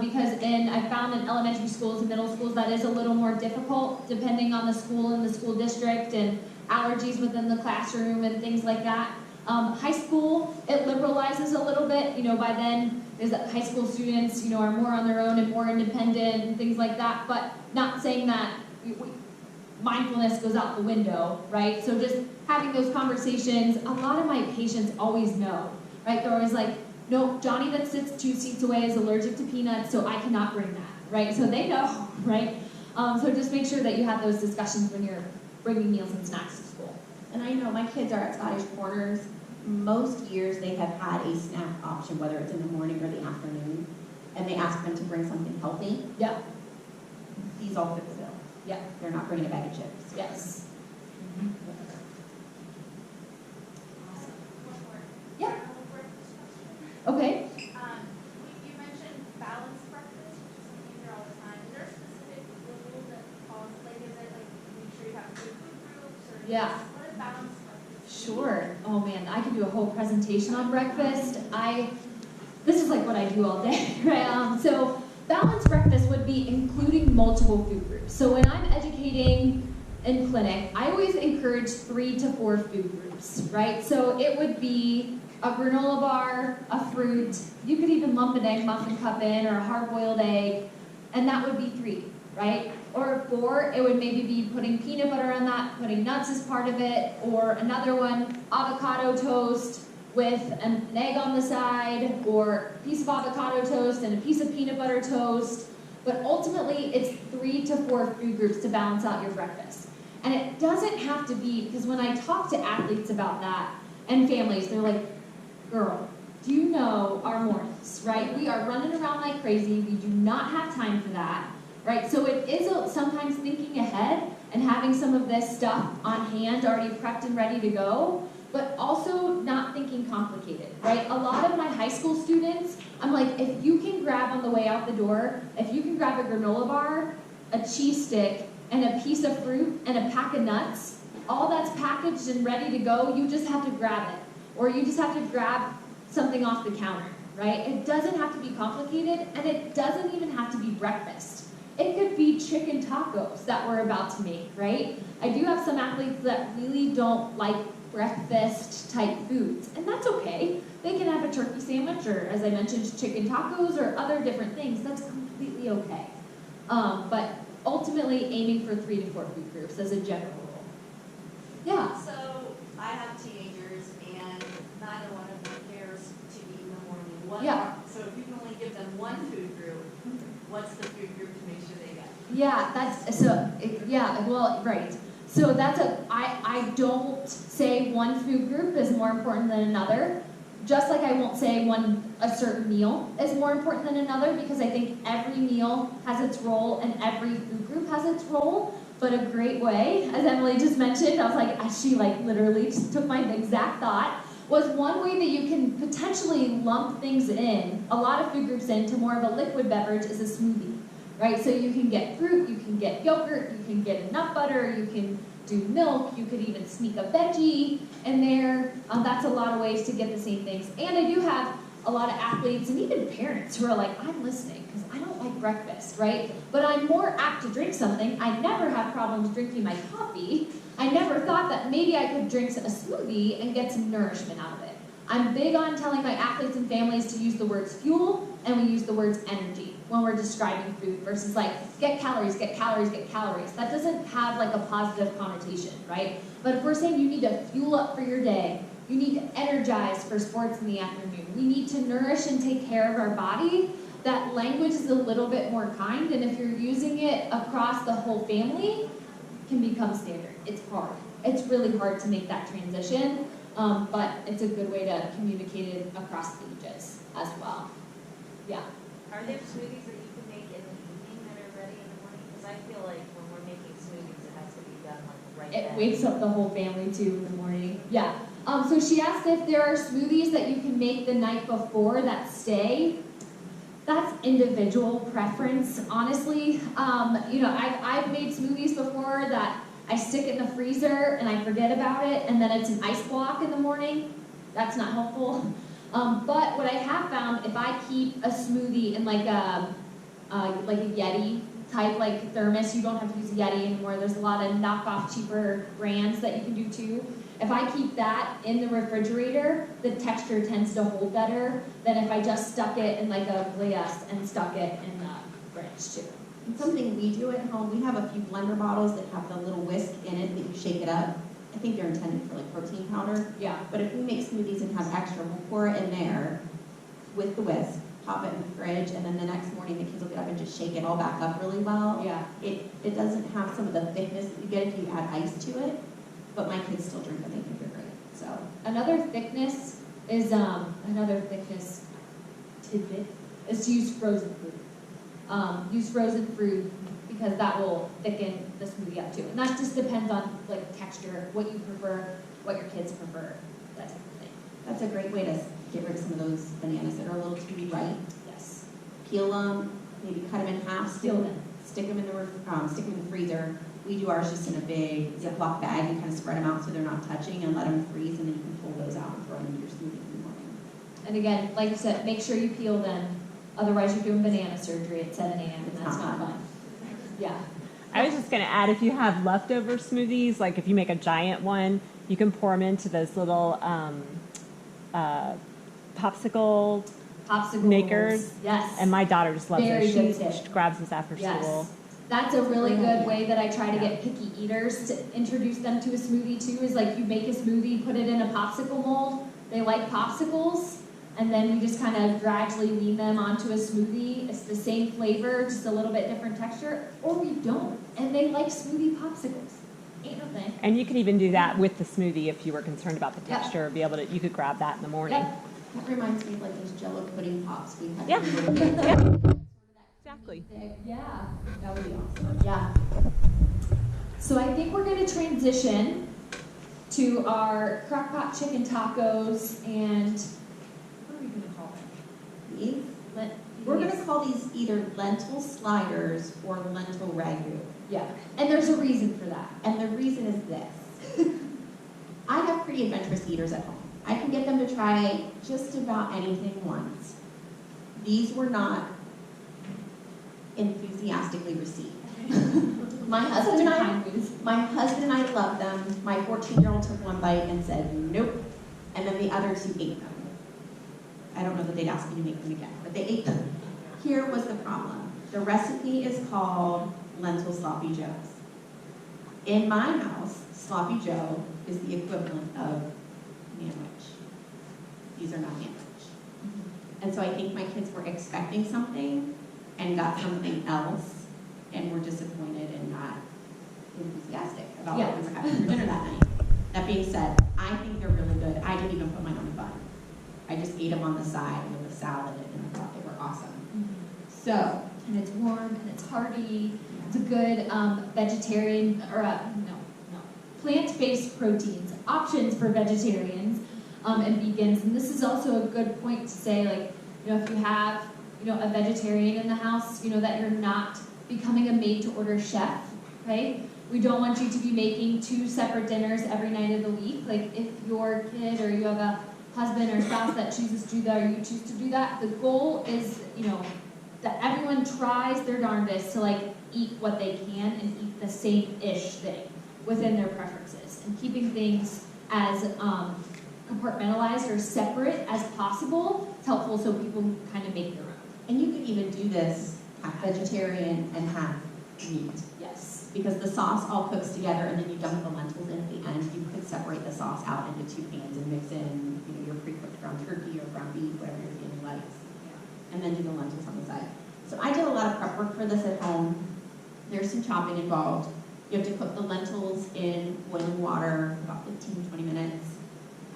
Because I found in elementary schools and middle schools that is a little more difficult, depending on the school and the school district and allergies within the classroom and things like that. High school, it liberalizes a little bit. By then, there's that high school students, are more on their own and more independent and things like that. But not saying that mindfulness goes out the window, right? So just having those conversations. A lot of my patients always know, right? They're always like, no, Johnny that sits 2 seats away is allergic to peanuts, so I cannot bring that, right? So they know, right? So just make sure that you have those discussions when you're bringing meals and snacks to school. And I know my kids are at Scottish Corners. Most years they have had a snack option, whether it's in the morning or the afternoon, and they ask them to bring something healthy. Yeah. These all fit the bill. Yeah. They're not bringing a bag of chips. Yes. One more. Yeah. One more question. Okay. You mentioned balanced breakfast, which is something you hear all the time. Is there a specific rule that falls, like is it like make sure you have 2 food groups, or Yeah. what is balanced breakfast? Sure. Oh man, I could do a whole presentation on breakfast. This is like what I do all day, right? So balanced breakfast would be including multiple food groups. So when I'm educating in clinic, I always encourage 3 to 4 food groups, right? So it would be a granola bar, a fruit, you could even lump an egg muffin cup in, or a hard-boiled egg, and that would be 3, right? Or 4, it would maybe be putting peanut butter on that, putting nuts as part of it, or another one, avocado toast with an egg on the side, or a piece of avocado toast and a piece of peanut butter toast. But ultimately, it's 3 to 4 food groups to balance out your breakfast. And it doesn't have to be, because when I talk to athletes about that, and families, they're like, girl, do you know our mornings, right? We are running around like crazy. We do not have time for that, right? So it is sometimes thinking ahead and having some of this stuff on hand, already prepped and ready to go, but also not thinking complicated, right? A lot of my high school students, I'm like, if you can grab on the way out the door, if you can grab a granola bar, a cheese stick, and a piece of fruit, and a pack of nuts, all that's packaged and ready to go, you just have to grab it. Or you just have to grab something off the counter, right? It doesn't have to be complicated, and it doesn't even have to be breakfast. It could be chicken tacos that we're about to make, right? I do have some athletes that really don't like breakfast type foods, and that's okay. They can have a turkey sandwich, or as I mentioned, chicken tacos, or other different things. That's completely completely okay. But ultimately aiming for 3 to 4 food groups as a general rule. Yeah. So I have teenagers and neither one of them cares to eat in the morning. So if you can only give them one food group, what's the food group to make sure they get? Right. So I don't say one food group is more important than another. Just like I won't say a certain meal is more important than another, because I think every meal has its role and every food group has its role. But a great way, as Emily just mentioned, I was like, she literally just took my exact thought, was one way that you can potentially lump things in, a lot of food groups into more of a liquid beverage, is a smoothie, right? So you can get fruit, you can get yogurt, you can get a nut butter, you can do milk, you could even sneak a veggie in there. That's a lot of ways to get the same things. And I do have a lot of athletes and even parents who are like, I'm listening because I don't like breakfast, right? But I'm more apt to drink something. I never have problems drinking my coffee. I never thought that maybe I could drink a smoothie and get some nourishment out of it. I'm big on telling my athletes and families to use the words fuel, and we use the words energy when we're describing food versus get calories, get calories, get calories. That doesn't have a positive connotation, right? But if we're saying you need to fuel up for your day, you need to energize for sports in the afternoon, we need to nourish and take care of our body, that language is a little bit more kind, and if you're using it across the whole family, it can become standard. It's hard. It's really hard to make that transition, but it's a good way to communicate it across ages as well. Yeah. Are there smoothies that you can make in the evening that are ready in the morning? Because I feel like when we're making smoothies, it has to be done right then. It wakes up the whole family too in the morning. Yeah. So she asked if there are smoothies that you can make the night before that stay. That's individual preference, honestly. I've made smoothies before that I stick it in the freezer and I forget about it, and then it's an ice block in the morning. That's not helpful. But what I have found, if I keep a smoothie in like a Yeti type thermos, you don't have to use a Yeti anymore. There's a lot of knockoff cheaper brands that you can do too. If I keep that in the refrigerator, the texture tends to hold better than if I just stuck it in a glass and stuck it in the fridge too. And something we do at home, we have a few blender bottles that have the little whisk in it that you shake it up. I think they're intended for protein powder. Yeah. But if we make smoothies and have extra, we'll pour it in there with the whisk, pop it in the fridge, and then the next morning the kids will get up and just shake it all back up really well. Yeah. It doesn't have some of the thickness that you get if you add ice to it, but my kids still drink it. They think they're great. So another thickness tidbit is to use frozen fruit. Use frozen fruit because that will thicken the smoothie up too. And that just depends on texture, what you prefer, what your kids prefer, that type of thing. that's a great way to get rid of some of those bananas that are a little too ripe. Yes. Peel them, maybe cut them in half, stick them in the freezer. We do ours just in a big Ziploc bag and kind of spread them out so they're not touching and let them freeze, and then you can pull those out and throw them into your smoothie in the morning. And again, like I said, make sure you peel them. Otherwise, you're doing banana surgery at 7 a.m. and that's not fun. Yeah. I was just going to add, if you have leftover smoothies, if you make a giant one, you can pour them into those little popsicle makers. Yes. And my daughter just loves Very those. good She tip. grabs those after school. That's a really good way that I try to get picky eaters to introduce them to a smoothie too, is you make a smoothie, put it in a popsicle mold. They like popsicles, and then we just kind of gradually wean them onto a smoothie. It's the same flavor, just a little bit different texture, or we don't, and they like smoothie popsicles. Ain't no thing. And you could even do that with the smoothie if you were concerned about the texture. You could grab that in the morning. Yep. That reminds me of those Jello pudding pops we had. Yeah. when we were kids. Exactly. Yeah, that would be awesome. Yeah. So I think we're going to transition to our crockpot chicken tacos and what are we going to call them? These? We're going to call these either lentil sliders or lentil ragu. Yeah, and there's a reason for that. And the reason is this. I have pretty adventurous eaters at home. I can get them to try just about anything once. These were not enthusiastically received. My husband and I love them. My 14-year-old took one bite and said, nope. And then the other two ate them. I don't know that they'd ask me to make them again, but they ate them. Here was the problem. The recipe is called lentil sloppy joes. In my house, sloppy joe is the equivalent of sandwich. These are not sandwich. And so I think my kids were expecting something and got something else and were disappointed and not enthusiastic about what we were having for dinner that night. That being said, I think they're really good. I didn't even put mine on the bun. I just ate them on the side with a salad and I thought they were awesome. So, And it's warm and it's hearty. It's a good vegetarian or plant-based proteins options for vegetarians and vegans. And this is also a good point to say, like, if you have a vegetarian in the house, that you're not becoming a made-to-order chef, right? We don't want you to be making 2 separate dinners every night of the week. Like, if your kid or you have a husband or spouse that chooses to do that or you choose to do that, the goal is, that everyone tries their darndest to, like, eat what they can and eat the same-ish thing within their preferences. And keeping things as compartmentalized or separate as possible is helpful so people kind of make their own. and you could even do this half vegetarian and half meat. Yes. Because the sauce all cooks together and then you dump the lentils in at the end. You could separate the sauce out into 2 pans and mix in your pre-cooked ground turkey or ground beef, whatever your family likes. And then do the lentils on the side. So I did a lot of prep work for this at home. There's some chopping involved. You have to cook the lentils in boiling water about 15-20 minutes.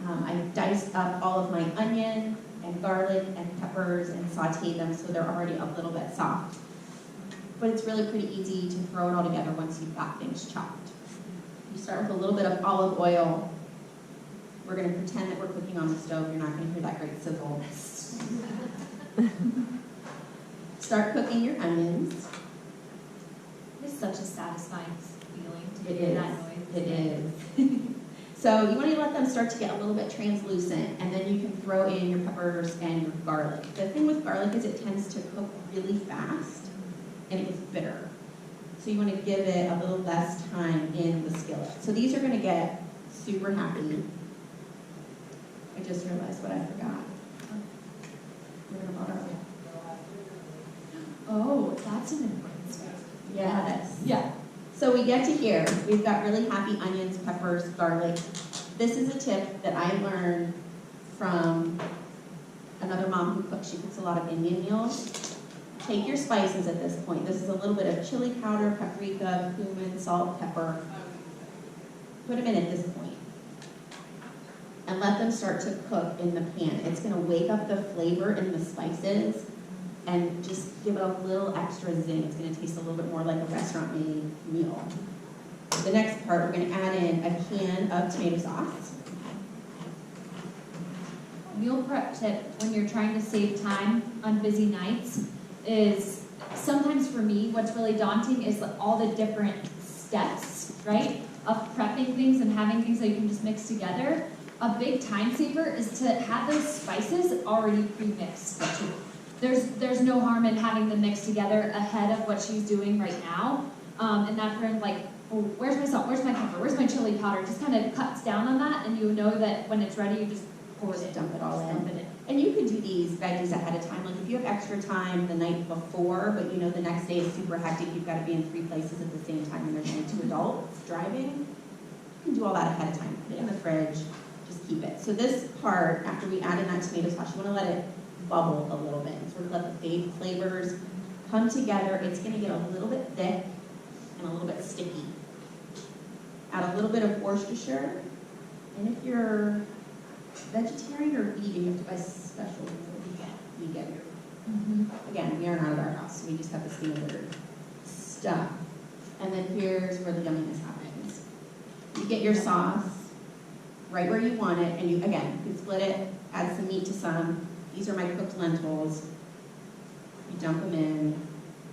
I diced up all of my onion and garlic and peppers and sauteed them so they're already a little bit soft. But it's really pretty easy to throw it all together once you've got things chopped. You start with a little bit of olive oil. We're going to pretend that we're cooking on the stove. You're not going to hear that great sizzle. Start cooking your onions. It's such a satisfying feeling to It hear is. that noise. It is. So you want to let them start to get a little bit translucent, and then you can throw in your peppers and your garlic. The thing with garlic is it tends to cook really fast, and it is bitter. So you want to give it a little less time in the skillet. So these are going to get super happy. I just realized what I forgot. We're going to borrow. Oh, that's an important step. Yes. Yeah. So we get to here. We've got really happy onions, peppers, garlic. This is a tip that I learned from another mom who cooks. She cooks a lot of Indian meals. Take your spices at this point. This is a little bit of chili powder, paprika, cumin, salt, pepper. Put them in at this point. And let them start to cook in the pan. It's going to wake up the flavor in the spices and just give it a little extra zing. It's going to taste a little bit more like a restaurant-made meal. The next part, we're going to add in a can of tomato sauce. Meal prep tip when you're trying to save time on busy nights is sometimes for me, what's really daunting is all the different steps, right, of prepping things and having things that you can just mix together. A big time saver is to have those spices already pre-mixed too. There's no harm in having them mixed together ahead of what she's doing right now. And that friend, like, oh, where's my salt, where's my pepper, where's my chili powder, just kind of cuts down on that, and you know that when it's ready, you just pour it in. Dump it all Dump in. it in. And you could do these veggies ahead of time. Like if you have extra time the night before, but you know the next day is super hectic, you've got to be in 3 places at the same time and there's only 2 adults driving, you can do all that ahead of time. Put it in the fridge, just keep it. So this part, after we add in that tomato sauce, you want to let it bubble a little bit and sort of let the flavors come together. It's going to get a little bit thick and a little bit sticky. Add a little bit of Worcestershire, and if you're vegetarian or vegan, you have to buy special vegan. Again, we are not at our house, so we just have the standard stuff. And then here's where the yumminess happens. You get your sauce right where you want it, and you can split it, add some meat to some. These are my cooked lentils. You dump them in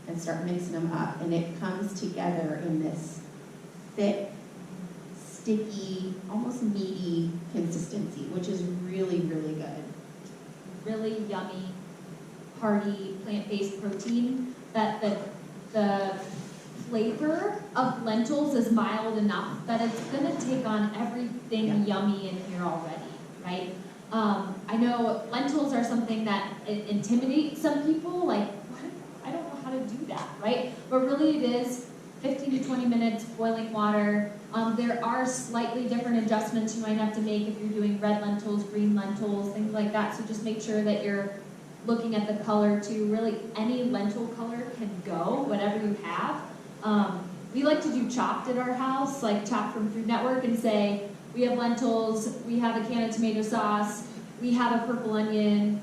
and start mixing them up, and it comes together in this thick, sticky, almost meaty consistency, which is really, really good. Really yummy, hearty, plant-based protein that the flavor of lentils is mild enough that it's going to take on everything yummy in here already, right? I know lentils are something that intimidates some people, like, what? I don't know how to do that. right? But really it is 15 to 20 minutes boiling water. There are slightly different adjustments you might have to make if you're doing red lentils, green lentils, things like that. So just make sure that you're looking at the color too. Really, any lentil color can go, whatever you have. We like to do chopped at our house, like chopped from Food Network, and say, we have lentils, we have a can of tomato sauce, we have a purple onion,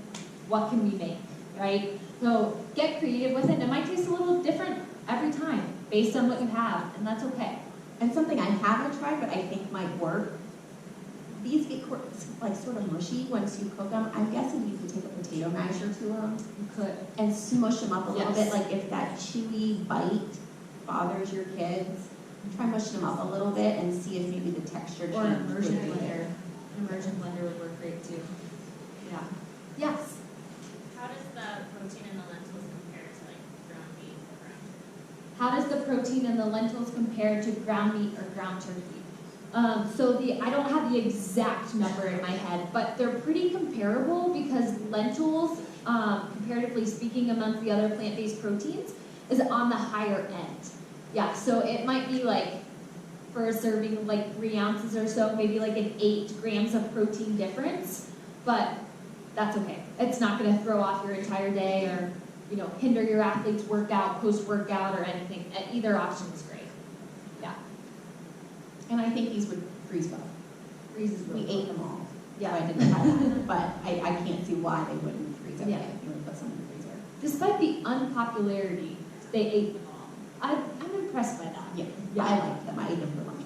what can we make, right? So get creative with it, and it might taste a little different every time, based on what you have, and that's okay. And something I haven't tried, but I think might work, these get like sort of mushy once you cook them. I'm guessing you can take a potato masher to them You could. and smush them up a little Yes. bit. Like if that chewy bite bothers your kids, try mushing them up a little bit and see if maybe the texture Or an change immersion would be blender. there. An immersion blender would work great too. Yeah. Yes. How does the protein in the lentils compare to like ground beef or ground? How does the protein in the lentils compare to ground meat or ground turkey? I don't have the exact number in my head, but they're pretty comparable because lentils, comparatively speaking amongst the other plant-based proteins, is on the higher end. Yeah, so it might be like, for a serving, like 3 ounces or so, maybe like an 8 grams of protein difference, but that's okay. It's not gonna throw off your entire day or, hinder your athlete's workout, post-workout, or anything. Either option is great. Yeah, And I think these would freeze well. freezes We really ate them all. Yeah. So I didn't try that, but I can't see why they wouldn't freeze okay Yeah. if you would put some in the freezer. Despite the unpopularity, they ate them all. I'm impressed by that. Yeah, Yeah. I like them. I ate them for lunch.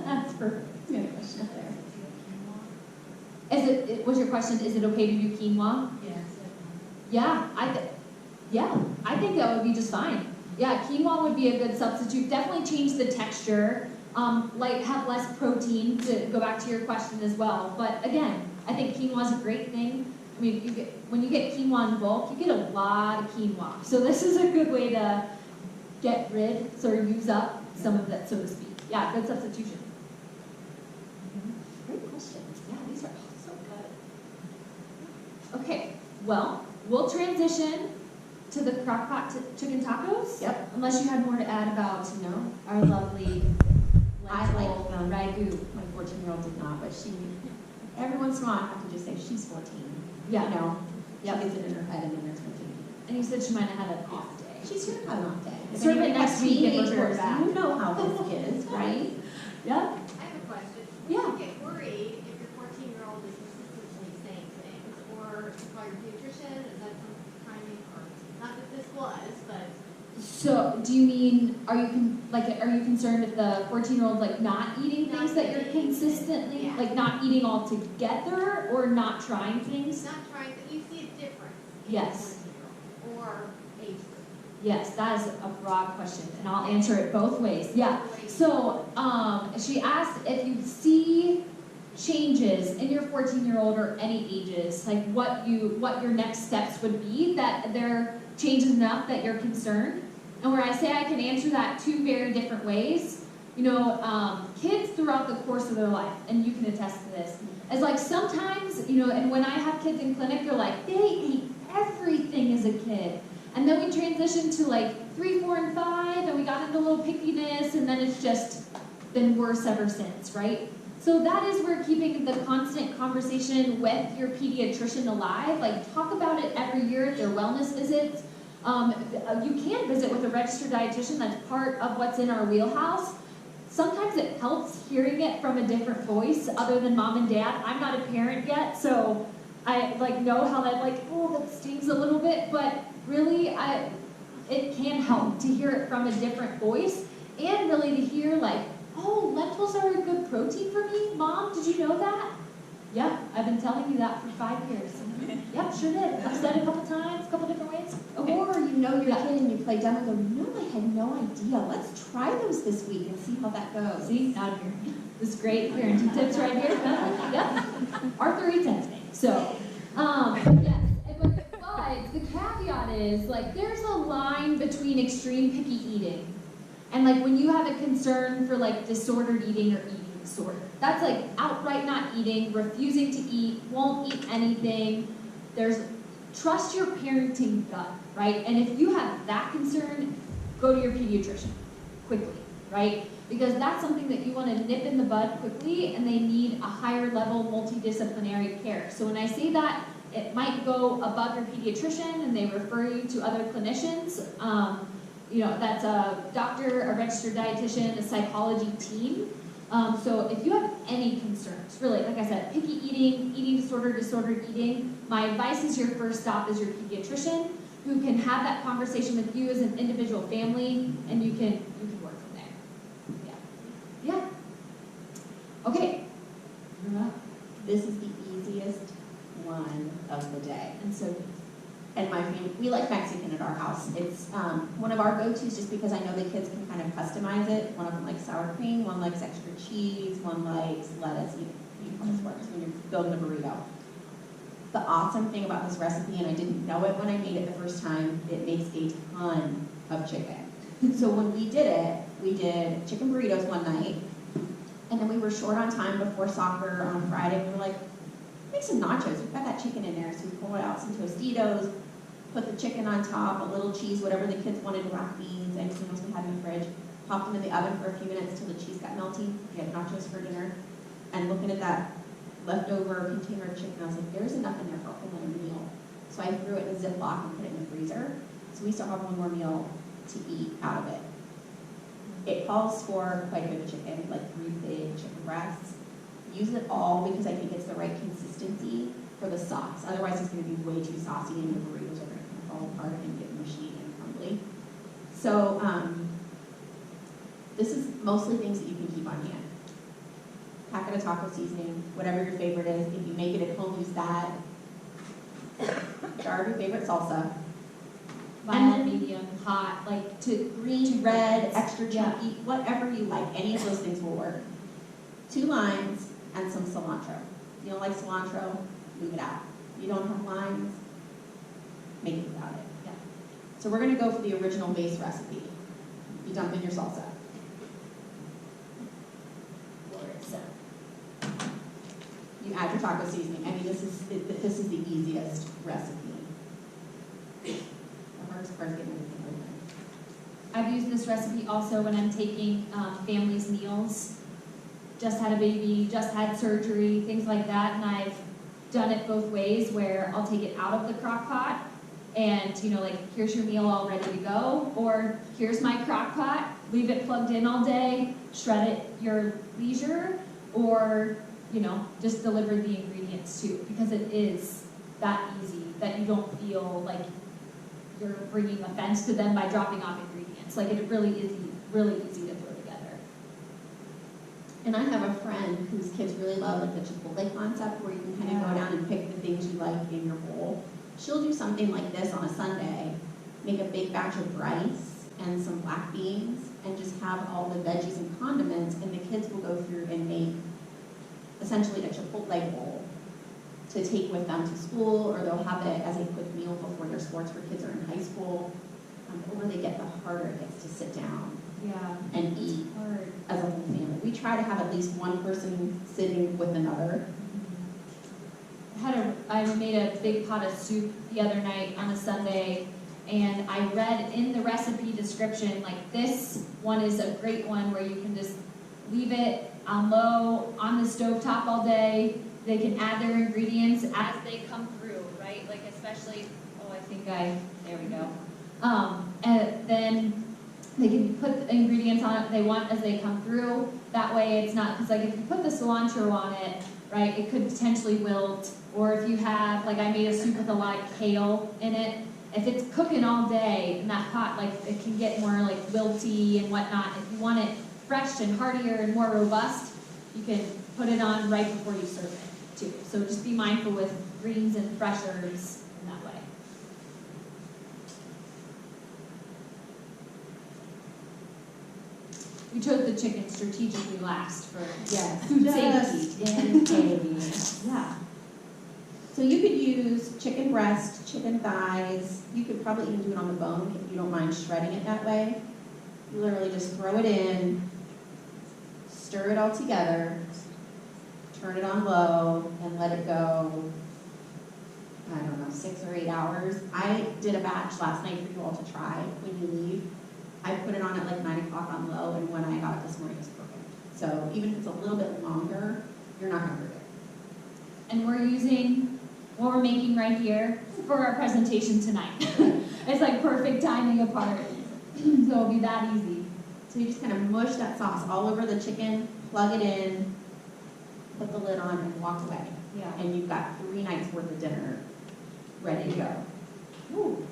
That's perfect. You had a question up there. Was your question, is it okay to do quinoa? Yes. Yeah, I think that would be just fine. Yeah, quinoa would be a good substitute. Definitely change the texture. Have less protein, to go back to your question as well. But again, I think quinoa is a great thing. I mean, when you get quinoa in bulk, you get a lot of quinoa. So this is a good way to get rid, or use up some of that, so to speak. Yeah, good substitution. Great questions. Yeah, these are all so good. Okay, well, we'll transition to the crock-pot chicken tacos. Yep. Unless you had more to add about, our lovely I like them. ragu. My 14-year-old did not, but every once in a while, I have to just say, she's 14. Yeah. She gets it in her head and then there's 15. And you said she might have had an off day. She's here on an off day. If Serve it anyone next has week and we'll teenagers, back. you know how this is, right? Yeah. I have a question. Yeah. You get worried if your 14-year-old is consistently saying things, or call your pediatrician, is that some timing, or, not that this was, but. So, do you mean, are you concerned if the 14-year-old not eating things that you're consistently, Yeah. not eating altogether, or not trying things? Not trying, that you see a difference in Yes. the 14-year-old, or age group. Yes, that is a broad question, and I'll answer it both ways. Yeah. So, she asked if you see changes in your 14-year-old or any ages, like what your next steps would be, that they're changes enough that you're concerned. And where I say I can answer that 2 very different ways, kids throughout the course of their life, and you can attest to this, is sometimes, and when I have kids in clinic, they're like, they ate everything as a kid. And then we transitioned to 3, 4, and 5, and we got into a little pickiness, and then it's just been worse ever since, right? So that is where keeping the constant conversation with your pediatrician alive, talk about it every year at their wellness visits. You can visit with a registered dietitian, that's part of what's in our wheelhouse. Sometimes it helps hearing it from a different voice other than mom and dad. I'm not a parent yet, so I know how that that stings a little bit, but really it can help to hear it from a different voice, and really to hear oh, lentils are a good protein for me? Mom, did you know that? Yeah, I've been telling you that for 5 years. Yep, sure did. I've said it a couple times, a couple different ways. Okay. Or your kid and you play dumb and go, I had no idea. Let's try those this week and see how that goes. See, out of here. This is great parenting tips right here. Yep. Arthur eats anything. So, yes. But the caveat is, there's a line between extreme picky eating and, when you have a concern for, disordered eating or eating disorder. That's, outright not eating, refusing to eat, won't eat anything. There's trust your parenting gut, right? And if you have that concern, go to your pediatrician quickly, right? Because that's something that you want to nip in the bud quickly, and they need a higher level multidisciplinary care. So when I say that, it might go above your pediatrician and they refer you to other clinicians. That's a doctor, a registered dietitian, a psychology team. So if you have any concerns, really, like I said, picky eating, eating disorder, disordered eating, my advice is your first stop is your pediatrician, who can have that conversation with you as an individual family, and you can work from there. Yeah. Okay. This is the easiest one of the day. And so, And my family, we like Mexican at our house. It's one of our go-tos just because I know the kids can kind of customize it. One of them likes sour cream, one likes extra cheese, one likes lettuce. You know how this works when you're building a burrito. The awesome thing about this recipe, and I didn't know it when I made it the first time, it makes a ton of chicken. So when we did chicken burritos one night, and then we were short on time before soccer on Friday. We were like, make some nachos. We've got that chicken in there. So we pulled out some Tostitos, put the chicken on top, a little cheese, whatever the kids wanted, black beans, anything else we had in the fridge. Popped them in the oven for a few minutes till the cheese got melty. We had nachos for dinner. And looking at that leftover container of chicken, I was like, there's enough in there for a whole other meal. So I threw it in a Ziploc and put it in the freezer. So we still have one more meal to eat out of it. It calls for quite a bit of chicken, like 3 big chicken breasts. Use it all because I think it's the right consistency for the sauce. Otherwise, it's going to be way too saucy and the burritos are going to fall apart and get mushy and crumbly. So this is mostly things that you can keep on hand. Packet of taco seasoning, whatever your favorite is. If you make it at home, use that. Jar of your favorite salsa. mild, medium, hot, like To green, red, extra Yeah. chunky, whatever you like. Any of those things will work. 2 limes and some cilantro. You don't like cilantro, leave it out. You don't have limes, make it without it. Yeah. So we're going to go for the original base recipe. You dump in your salsa. So, You add your taco seasoning. I mean, this is the easiest recipe. The hardest part is getting everything open. I've used this recipe also when I'm taking families' meals. Just had a baby, just had surgery, things like that, and I've done it both ways where I'll take it out of the crock pot and, here's your meal all ready to go, or here's my crock pot, leave it plugged in all day, shred it your leisure, or, just deliver the ingredients too, because it is that easy that you don't feel like you're bringing offense to them by dropping off ingredients. Like, it really is really easy to throw together. And I have a friend whose kids really love like the Chipotle concept where you can kind of go down and pick the things you like in your bowl. She'll do something like this on a Sunday, make a big batch of rice and some black beans and just have all the veggies and condiments, and the kids will go through and make essentially a Chipotle bowl to take with them to school, or they'll have it as a quick meal before their sports for kids are in high school. The older they get, the harder it gets to sit down Yeah. and eat Hard. as a whole family. We try to have at least one person sitting with another. I made a big pot of soup the other night on a Sunday, and I read in the recipe description, like, this one is a great one where you can just leave it on low on the stovetop all day. They can add their ingredients as they come through, right? Like, especially, there we go. And then they can put the ingredients on it they want as they come through. That way it's not, because if you put the cilantro on it, right, it could potentially wilt. Or if you have, I made a soup with a lot of kale in it. If it's cooking all day in that pot, it can get more wilty and whatnot. If you want it fresh and heartier and more robust, you can put it on right before you serve it too. So just be mindful with greens and fresh herbs in that way. We chose the chicken strategically last for food safety. Yeah. So you could use chicken breast, chicken thighs. You could probably even do it on the bone if you don't mind shredding it that way. You literally just throw it in, stir it all together, turn it on low, and let it go I don't know, 6 or 8 hours. I did a batch last night for you all to try when you leave. I put it on at like 9 o'clock on low, and when I got it this morning, it was perfect. So even if it's a little bit longer, you're not gonna hurt it. And we're using what we're making right here for our presentation tonight. It's like perfect timing apart. So it'll be that easy. So you just kind of mush that sauce all over the chicken, plug it in, put the lid on, and walk away. Yeah. And you've got 3 nights worth of dinner ready to go. Ooh,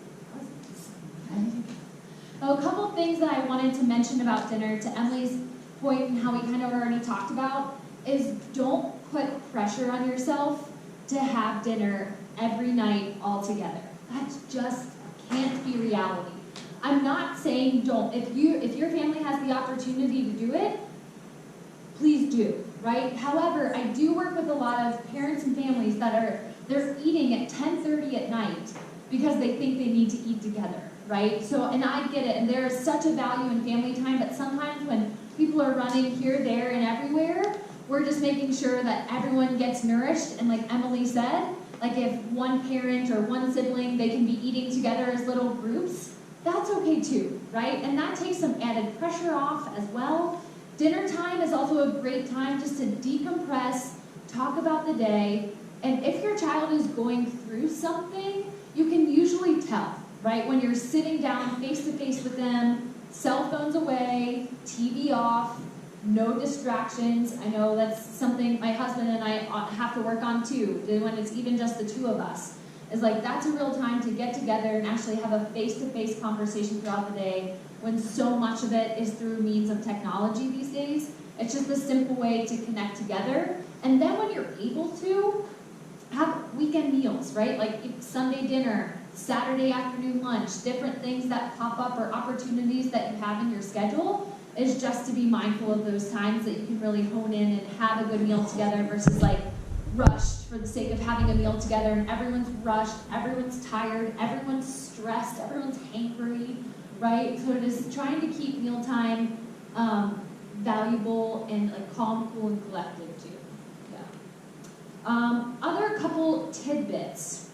a couple things that I wanted to mention about dinner, to Emily's point and how we kind of already talked about, is don't put pressure on yourself to have dinner every night all together. That just can't be reality. I'm not saying don't. If your family has the opportunity to do it, please do, right? However, I do work with a lot of parents and families that they're eating at 10:30 at night because they think they need to eat together, right? So, and I get it, and there is such a value in family time, but sometimes when people are running here, there, and everywhere, we're just making sure that everyone gets nourished, and like Emily said, like if one parent or one sibling, they can be eating together as little groups, that's okay too, right? And that takes some added pressure off as well. Dinner time is also a great time just to decompress, talk about the day, and if your child is going through something, you can usually tell, right? When you're sitting down face-to-face with them, cell phones away, TV off, no distractions. I know that's something my husband and I have to work on too, when it's even just the two of us. It's like, that's a real time to get together and actually have a face-to-face conversation throughout the day when so much of it is through means of technology these days. It's just a simple way to connect together. And then when you're able to, have weekend meals, right? Like Sunday dinner, Saturday afternoon lunch, different things that pop up or opportunities that you have in your schedule, is just to be mindful of those times that you can really hone in and have a good meal together versus like rushed for the sake of having a meal together, and everyone's rushed, everyone's tired, everyone's stressed, everyone's hangry, right? So it is trying to keep mealtime valuable and like calm, cool, and collected too. Yeah. Other couple tidbits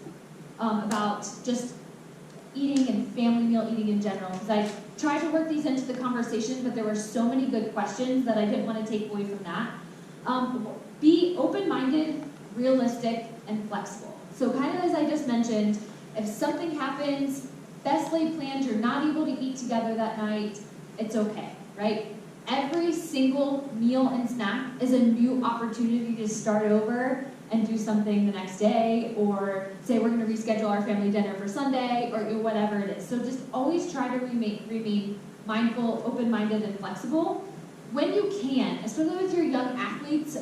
about just eating and family meal eating in general, because I tried to work these into the conversation, but there were so many good questions that I didn't want to take away from that. Be open-minded, realistic, and flexible. So kind of as I just mentioned, if something happens, best laid plans, you're not able to eat together that night, it's okay, right? Every single meal and snack is a new opportunity to start over and do something the next day, or say we're going to reschedule our family dinner for Sunday, or whatever it is. So just always try to remain mindful, open-minded, and flexible. When you can, especially with your young athletes,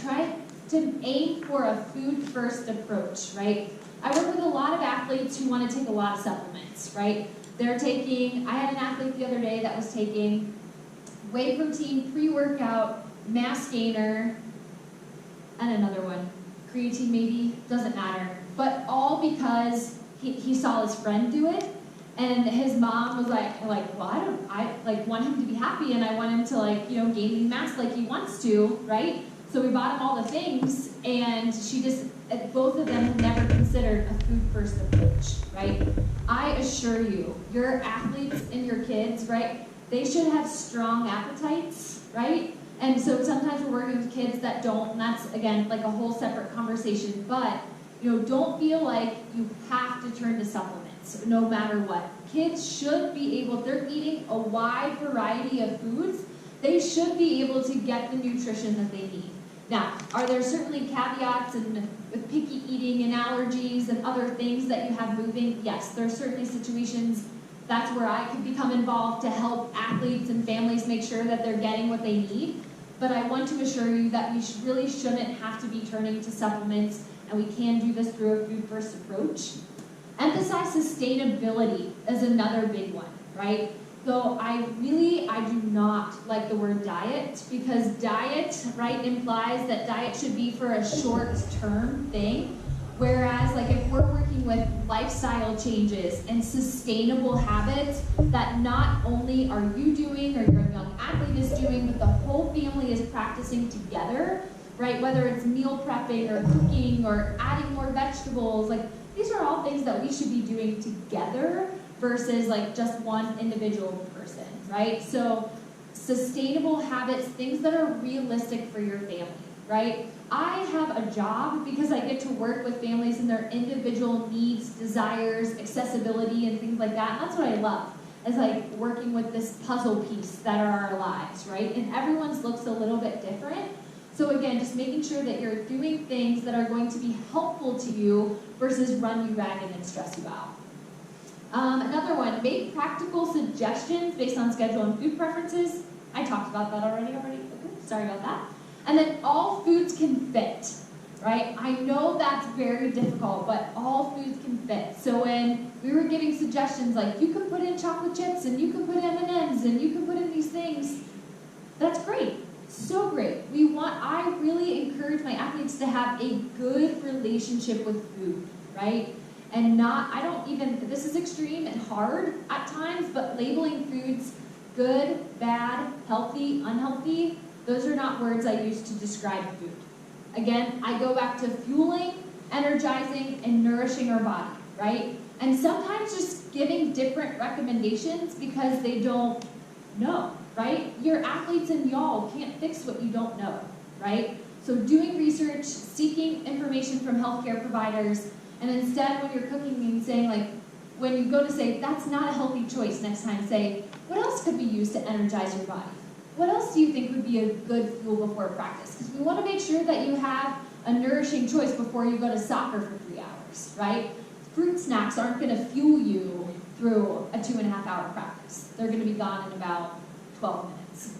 try to aim for a food-first approach, right? I work with a lot of athletes who want to take a lot of supplements, right? They're taking, I had an athlete the other day that was taking whey protein, pre-workout, mass gainer, and another one, creatine maybe, doesn't matter. But all because he saw his friend do it, and his mom was like, well, I want him to be happy, and I want him to gain mass like he wants to, right? So we bought him all the things, and both of them never considered a food-first approach, right? I assure you, your athletes and your kids, right, they should have strong appetites, right? And so sometimes we're working with kids that don't, and that's, again, like a whole separate conversation, but, don't feel like you have to turn to supplements, no matter what. Kids should be able, if they're eating a wide variety of foods, they should be able to get the nutrition that they need. Now, are there certainly caveats and with picky eating and allergies and other things that you have moving? Yes, there are certainly situations that's where I could become involved to help athletes and families make sure that they're getting what they need. But I want to assure you that we really shouldn't have to be turning to supplements, and we can do this through a food-first approach. Emphasize sustainability is another big one, right? So I do not like the word diet, because diet, right, implies that diet should be for a short-term thing. Whereas, if we're working with lifestyle changes and sustainable habits that not only are you doing or your young athlete is doing, but the whole family is practicing together, right? Whether it's meal prepping or cooking or adding more vegetables, vegetables. Like, these are all things that we should be doing together versus like just one individual person, right? So sustainable habits, things that are realistic for your family, right? I have a job because I get to work with families and their individual needs, desires, accessibility, and things like that. And that's what I love, is like working with this puzzle piece that are our lives, right? And everyone's looks a little bit different. So again, just making sure that you're doing things that are going to be helpful to you versus run you ragged and stress you out. Another one, make practical suggestions based on schedule and food preferences. I talked about that already. Okay, sorry about that. And then all foods can fit, right? I know that's very difficult, but all foods can fit. So when we were giving suggestions like you can put in chocolate chips and you can put M&Ms and you can put in these things, that's great. So great. I really encourage my athletes to have a good relationship with food, right? And this is extreme and hard at times, but labeling foods good, bad, healthy, unhealthy, those are not words I use to describe food. Again, I go back to fueling, energizing, and nourishing our body, right? And sometimes just giving different recommendations because they don't know, right? Your athletes and y'all can't fix what you don't know, right? So doing research, seeking information from healthcare providers, and instead when you're cooking and saying like, when you go to say, that's not a healthy choice, next time say, what else could be used to energize your body? What else do you think would be a good fuel before practice? Because we want to make sure that you have a nourishing choice before you go to soccer for 3 hours, right? Fruit snacks aren't going to fuel you through a 2.5-hour practice. They're going to be gone in about 12 minutes.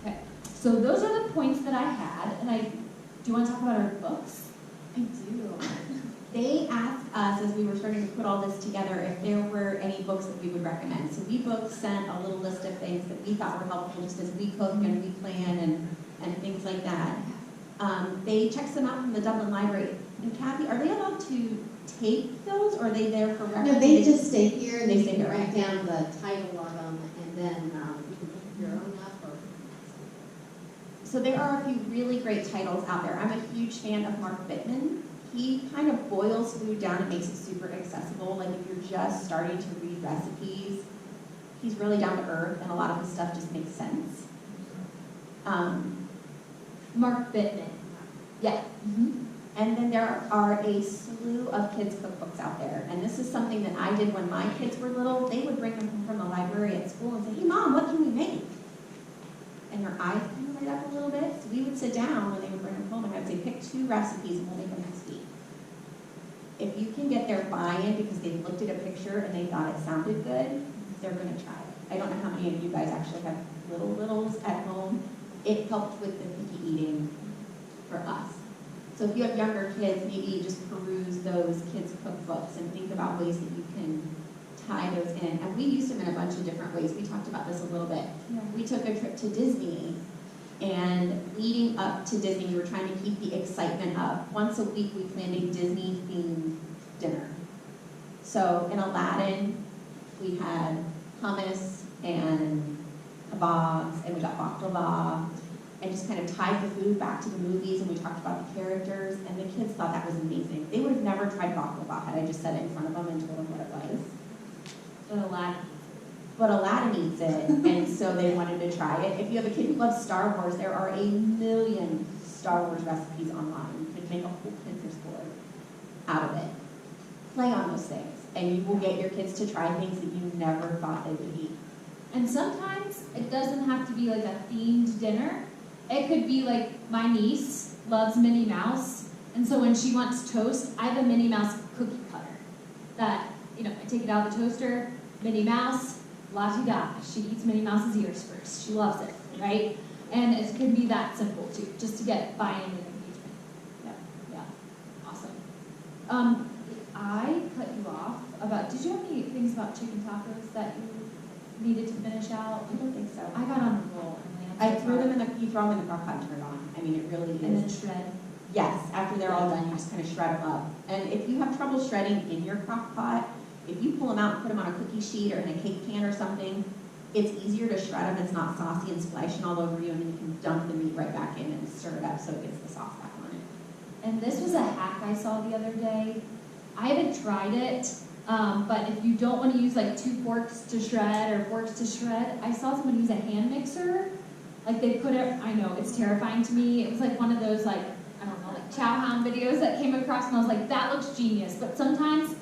Okay, so those are the points that I had, and do you want to talk about our books? I do. They asked us, as we were starting to put all this together, if there were any books that we would recommend. So we both sent a little list of things that we thought were helpful just as we cook and we plan and things like that. They checked them out from the Dublin Library. And Kathy, are they allowed to take those, or are they there for reference? No, they just stay here and They they stay can here. write down the title of them, and then you can pick your own up. So there are a few really great titles out there. I'm a huge fan of Mark Bittman. He kind of boils food down and makes it super accessible. Like if you're just starting to read recipes, he's really down to earth, and a lot of his stuff just makes sense. Mark Bittman. Yeah. Mm-hmm. And then there are a slew of kids' cookbooks out there. And this is something that I did when my kids were little. They would bring them home from the library at school and say, hey, Mom, what can we make? And their eyes kind of light up a little bit. So we would sit down when they would bring them home, and I would say, pick 2 recipes and we'll make them next week. If you can get their buy-in because they've looked at a picture and they thought it sounded good, they're going to try it. I don't know how many of you guys actually have littles at home. It helped with the picky eating for us. So if you have younger kids, maybe just peruse those kids' cookbooks and think about ways that you can tie those in. And we used them in a bunch of different ways. We talked about this a little bit. Yeah. We took a trip to Disney, and leading up to Disney, we were trying to keep the excitement up. Once a week, we planned a Disney-themed dinner. So in Aladdin, we had hummus and kebabs, and we got baklava, and just kind of tied the food back to the movies, and we talked about the characters, and the kids thought that was amazing. They would have never tried baklava had I just set it in front of them and told them what it was. But Aladdin eats it, and so they wanted to try it. If you have a kid who loves Star Wars, there are a million Star Wars recipes online. You could make a whole Pinterest board out of it. Play on those things, and you will get your kids to try things that you never thought they would eat. And sometimes it doesn't have to be like a themed dinner. It could be like my niece loves Minnie Mouse, and so when she wants toast, I have a Minnie Mouse cookie cutter that, I take it out of the toaster, Minnie Mouse, la-ti-da. She eats Minnie Mouse's ears first. She loves it, right? And it can be that simple too, just to get buy-in and engagement. Yeah, awesome. I cut you off about, did you have any things about chicken tacos that you needed to finish out? I don't think so. I got on a roll. I threw them you throw them in the crock pot and turn it on. I mean, it really is. And then shred. Yes, after they're all done, you just kind of shred them up. And if you have trouble shredding in your crock pot, if you pull them out and put them on a cookie sheet or in a cake pan or something, it's easier to shred them. It's not saucy and splashing all over you, and then you can dump the meat right back in and stir it up so it gets the sauce back on it. and this was a hack I saw the other day. I haven't tried it, but if you don't want to use like 2 forks to shred or forks to shred, I saw someone use a hand mixer. Like they put it, I know, it's terrifying to me. It was like one of those like, I don't know, like chow hound videos that came across and I was like, that looks genius. But sometimes,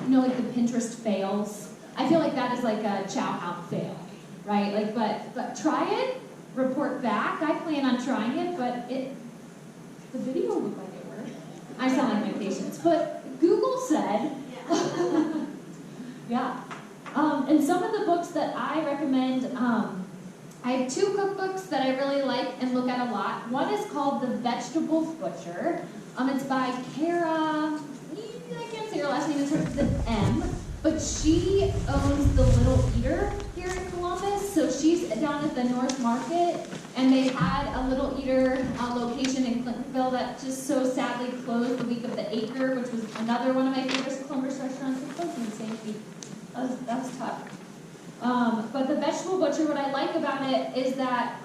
you know, like the Pinterest fails. I feel like that is like a chow hound fail, right? Like, but try it, report back. I plan on trying it, but the video looked like it worked. I sound like my patients, but Google said, yeah. And some of the books that I recommend, I have 2 cookbooks that I really like and look at a lot. One is called The Vegetable Butcher. It's by Kara, I can't say her last name, it starts with an M, but she owns the Little Eater here in Columbus. So she's down at the North Market, and they had a Little Eater location in Clintonville that just so sadly closed the week of the Acre, which was another one of my favorite Columbus restaurants. It closed in the same week. That was tough. But the Vegetable Butcher, what I like about it is that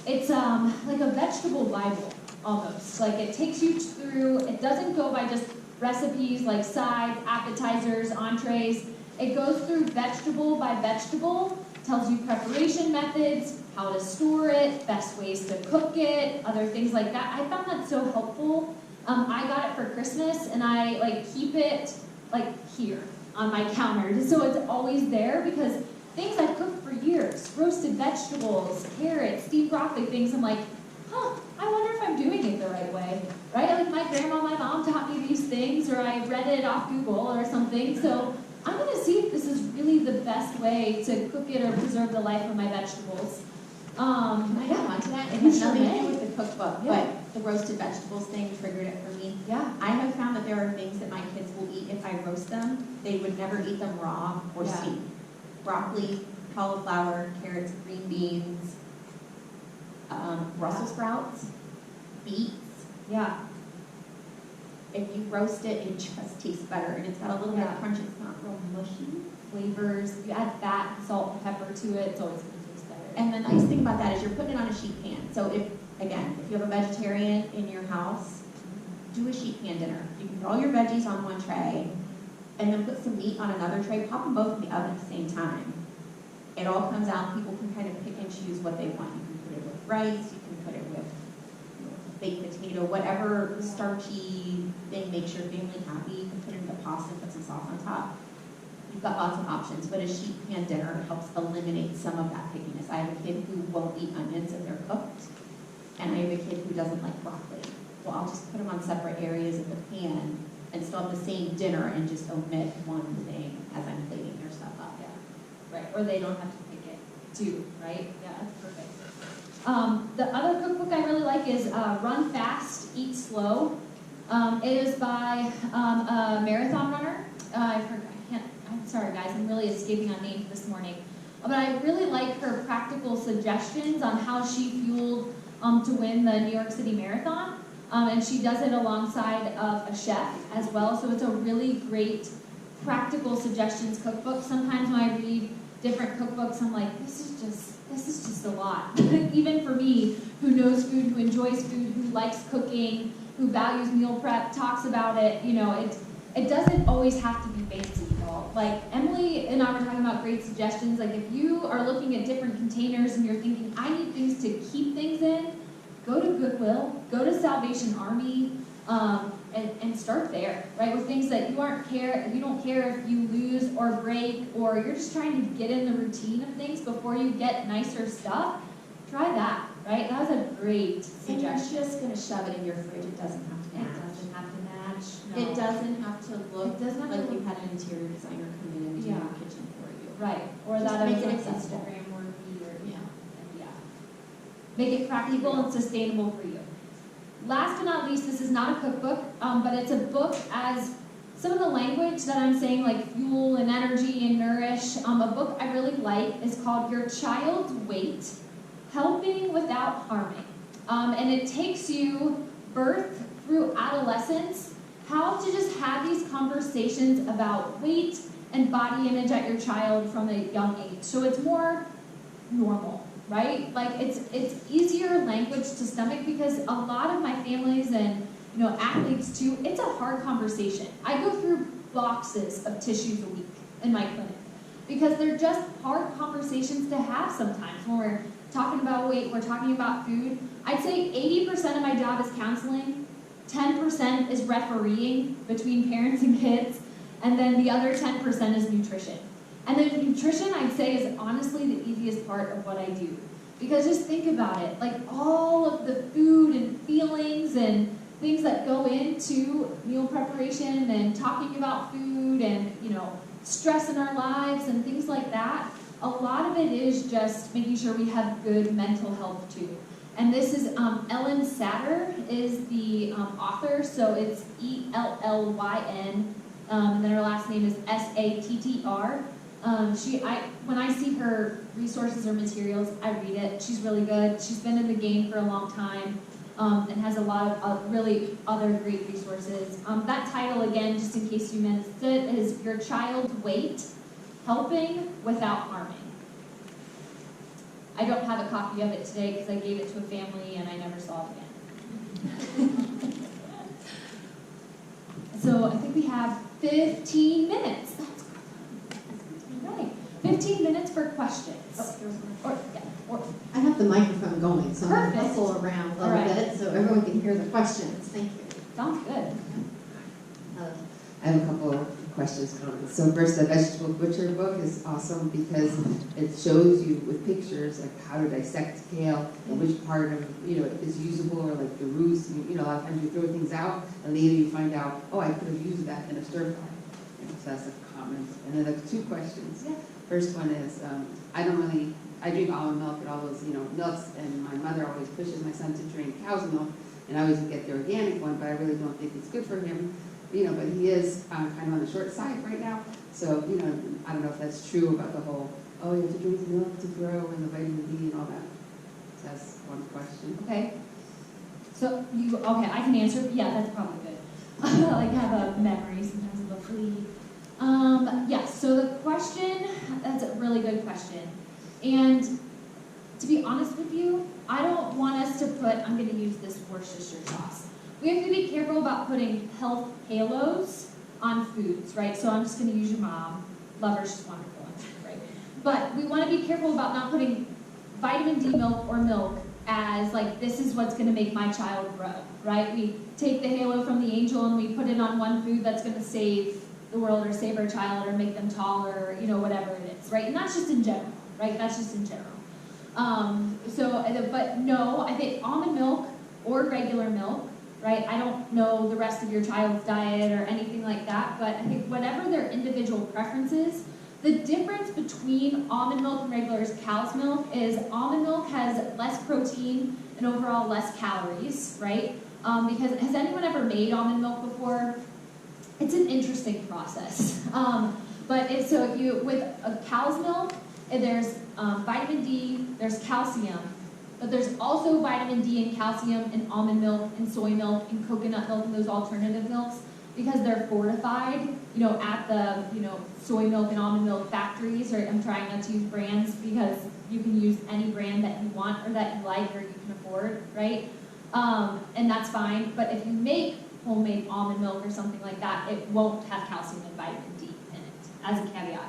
it's like a vegetable Bible, almost. Like it takes you through, it doesn't go by just recipes like sides, appetizers, entrees. It goes through vegetable by vegetable, tells you preparation methods, how to store it, best ways to cook it, other things like that. I found that so helpful. I got it for Christmas, and I like keep it like here on my counter, just so it's always there, because things I've cooked for years, roasted vegetables, carrots, steamed broccoli, things, I'm like, I wonder if I'm doing it the right way, right? Like my grandma, my mom taught me these things, or I read it off Google or something, so I'm going to see if this is really the best way to cook it or preserve the life of my vegetables. Can I add on to that? It You has sure nothing to may. do with the cookbook, Yeah. but the roasted vegetables thing triggered it for me. Yeah. I have found that there are things that my kids will eat if I roast them. They would never eat them raw or Yeah. steamed. Broccoli, cauliflower, carrots, green beans, Brussels sprouts, beets. Yeah. If you roast it, it just tastes better, and it's got a little bit Yeah. of crunch. It's not real mushy. Flavors, you add fat, salt, and pepper to it, it's always going to taste better. And the nice thing about that is you're putting it on a sheet pan. So if you have a vegetarian in your house, do a sheet pan dinner. You can put all your veggies on one tray, and then put some meat on another tray. Pop them both in the oven at the same time. It all comes out. People can kind of pick and choose what they want. You can put it with rice. You can put it with baked potato, whatever starchy thing makes your family happy. You can put it in the pasta and put some sauce on top. You've got lots of options, but a sheet pan dinner helps eliminate some of that pickiness. I have a kid who won't eat onions if they're cooked, and I have a kid who doesn't like broccoli. Well, I'll just put them on separate areas of the pan and still have the same dinner and just omit one thing as I'm plating their stuff up. Yeah. Right, or they don't have to pick it too, right? Yeah, that's perfect. The other cookbook I really like is Run Fast, Eat Slow. It is by a marathon runner. I'm sorry guys, I'm really escaping on names this morning. But I really like her practical suggestions on how she fueled to win the New York City Marathon. And she does it alongside of a chef as well, so it's a really great practical suggestions cookbook. Sometimes when I read different cookbooks, I'm like, this is just a lot. Even for me, who knows food, who enjoys food, who likes cooking, who values meal prep, talks about it, it doesn't always have to be fancy at all. Like Emily and I were talking about great suggestions. Like if you are looking at different containers and you're thinking, I need things to keep things in, go to Goodwill, go to Salvation Army, and start there, right? With things that you don't care if you lose or break, or you're just trying to get in the routine of things before you get nicer stuff. Try that, right? That was a great And you're suggestion. just going to shove it in your fridge. It doesn't have to It match. doesn't have to match. No. It doesn't have to look It doesn't have like to you look- had an interior designer come in and do Yeah. your kitchen for you. Right, or Just that make is it on accessible. Instagram worthy, or Yeah. yeah. Make it practical and sustainable for you. Last but not least, this is not a cookbook, but it's a book as some of the language that I'm saying, like fuel and energy and nourish. A book I really like is called Your Child's Weight, Helping Without Harming. And it takes you birth through adolescence, how to just have these conversations about weight and body image at your child from a young age. So it's more normal, right? Like it's easier language to stomach, because a lot of my families and athletes too, it's a hard conversation. I go through boxes of tissues a week in my clinic because they're just hard conversations to have sometimes when we're talking about weight, we're talking about food. I'd say 80% of my job is counseling, 10% is refereeing between parents and kids, and then the other 10% is nutrition. And then nutrition, I'd say, is honestly the easiest part of what I do. Because just think about it, like all of the food and feelings and things that go into meal preparation and talking about food and, stress in our lives and things like that, a lot of it is just making sure we have good mental health too. And this is, Ellen Satter is the author, so it's Ellyn, and then her last name is Sattr. When I see her resources or materials, I read it. She's really good. She's been in the game for a long time and has a lot of really other great resources. That title, again, just in case you missed it, is Your Child's Weight, Helping Without Harming. I don't have a copy of it today because I gave it to a family and I never saw it again. So I think we have 15 minutes. That's right. 15 minutes for questions. I have the microphone going, so I'm going to Perfect. hustle around a little All right. bit so everyone can hear the questions. Thank you. Sounds good. I have a couple of questions, comments. So first, the vegetable butcher book is awesome because it shows you with pictures like how to dissect kale and which part of is usable, or like the roots. A lot of times you throw things out and later you find out, oh, I could have used that in a stir fry. So that's a comment. And then the two questions. Yeah. First one is I drink almond milk and all those milks, and my mother always pushes my son to drink cow's milk, and I always get the organic one, but I really don't think it's good for him. But he is kind of on the short side right now. So, I don't know if that's true about the whole, you have to drink milk to grow and the vitamin D and all that. So that's one question. Okay. So I can answer. Yeah, that's probably good. I have a memory sometimes of a flea. Yes, so the question, that's a really good question. And to be honest with you, I don't want us to put, I'm going to use this Worcestershire sauce. We have to be careful about putting health halos on foods, right? So I'm just going to use your mom. Love her, she's wonderful, right? But we want to be careful about not putting vitamin D milk or milk as like, this is what's going to make my child grow, right? We take the halo from the angel and we put it on one food that's going to save the world or save our child or make them taller, or, whatever it is, right? And that's just in general, right? That's just in general. But no, I think almond milk or regular milk, right? I don't know the rest of your child's diet or anything like that, but I think whatever their individual preferences, the difference between almond milk and regular cow's milk is almond milk has less protein and overall less calories, right? Because has anyone ever made almond milk before? It's an interesting process. With a cow's milk, there's vitamin D, there's calcium, but there's also vitamin D and calcium in almond milk and soy milk and coconut milk and those alternative milks because they're fortified, at the, soy milk and almond milk factories, right? I'm trying not to use brands because you can use any brand that you want or that you like or you can afford, right? And that's fine, but if you make homemade almond milk or something like that, it won't have calcium and vitamin D in it, as a caveat.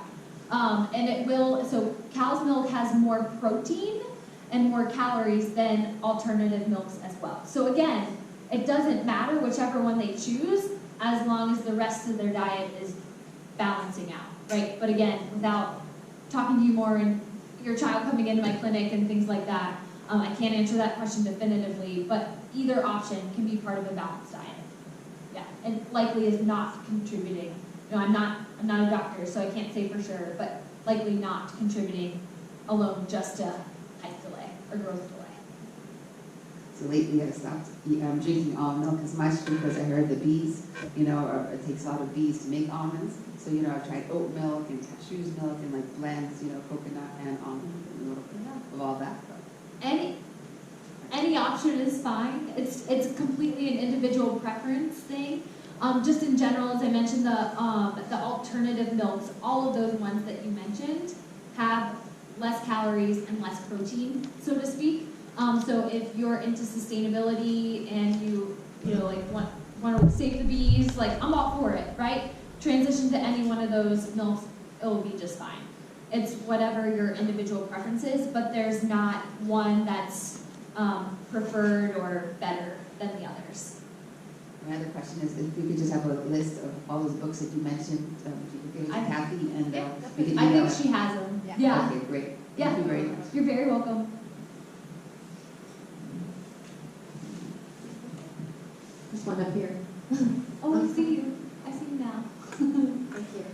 So cow's milk has more protein and more calories than alternative milks as well. So again, it doesn't matter whichever one they choose as long as the rest of their diet is balancing out, right? But again, without talking to you more and your child coming into my clinic and things like that, I can't answer that question definitively, but either option can be part of a balanced diet. Yeah, and likely is not contributing. I'm not a doctor, so I can't say for sure, but likely not contributing alone just to height delay or growth delay. So lately I stopped drinking almond milk as much because I heard the bees, it takes a lot of bees to make almonds. So, I've tried oat milk and cashew's milk and like blends, coconut and almond and a little bit of all that. Any option is fine. It's completely an individual preference thing. Just in general, as I mentioned, the alternative milks, all of those ones that you mentioned, have less calories and less protein, so to speak. So if you're into sustainability and you like want to save the bees, like I'm all for it, right? Transition to any one of those milks, it will be just fine. It's whatever your individual preference is, but there's not one that's preferred or better than the others. My other question is if we could just have a list of all those books that you mentioned, if you could give it to Kathy, and we could I email think it. she has them. Yeah. Okay, great. Yeah. Thank you very much. You're very welcome. This one up here. Oh, I see you. I see you now. Thank you.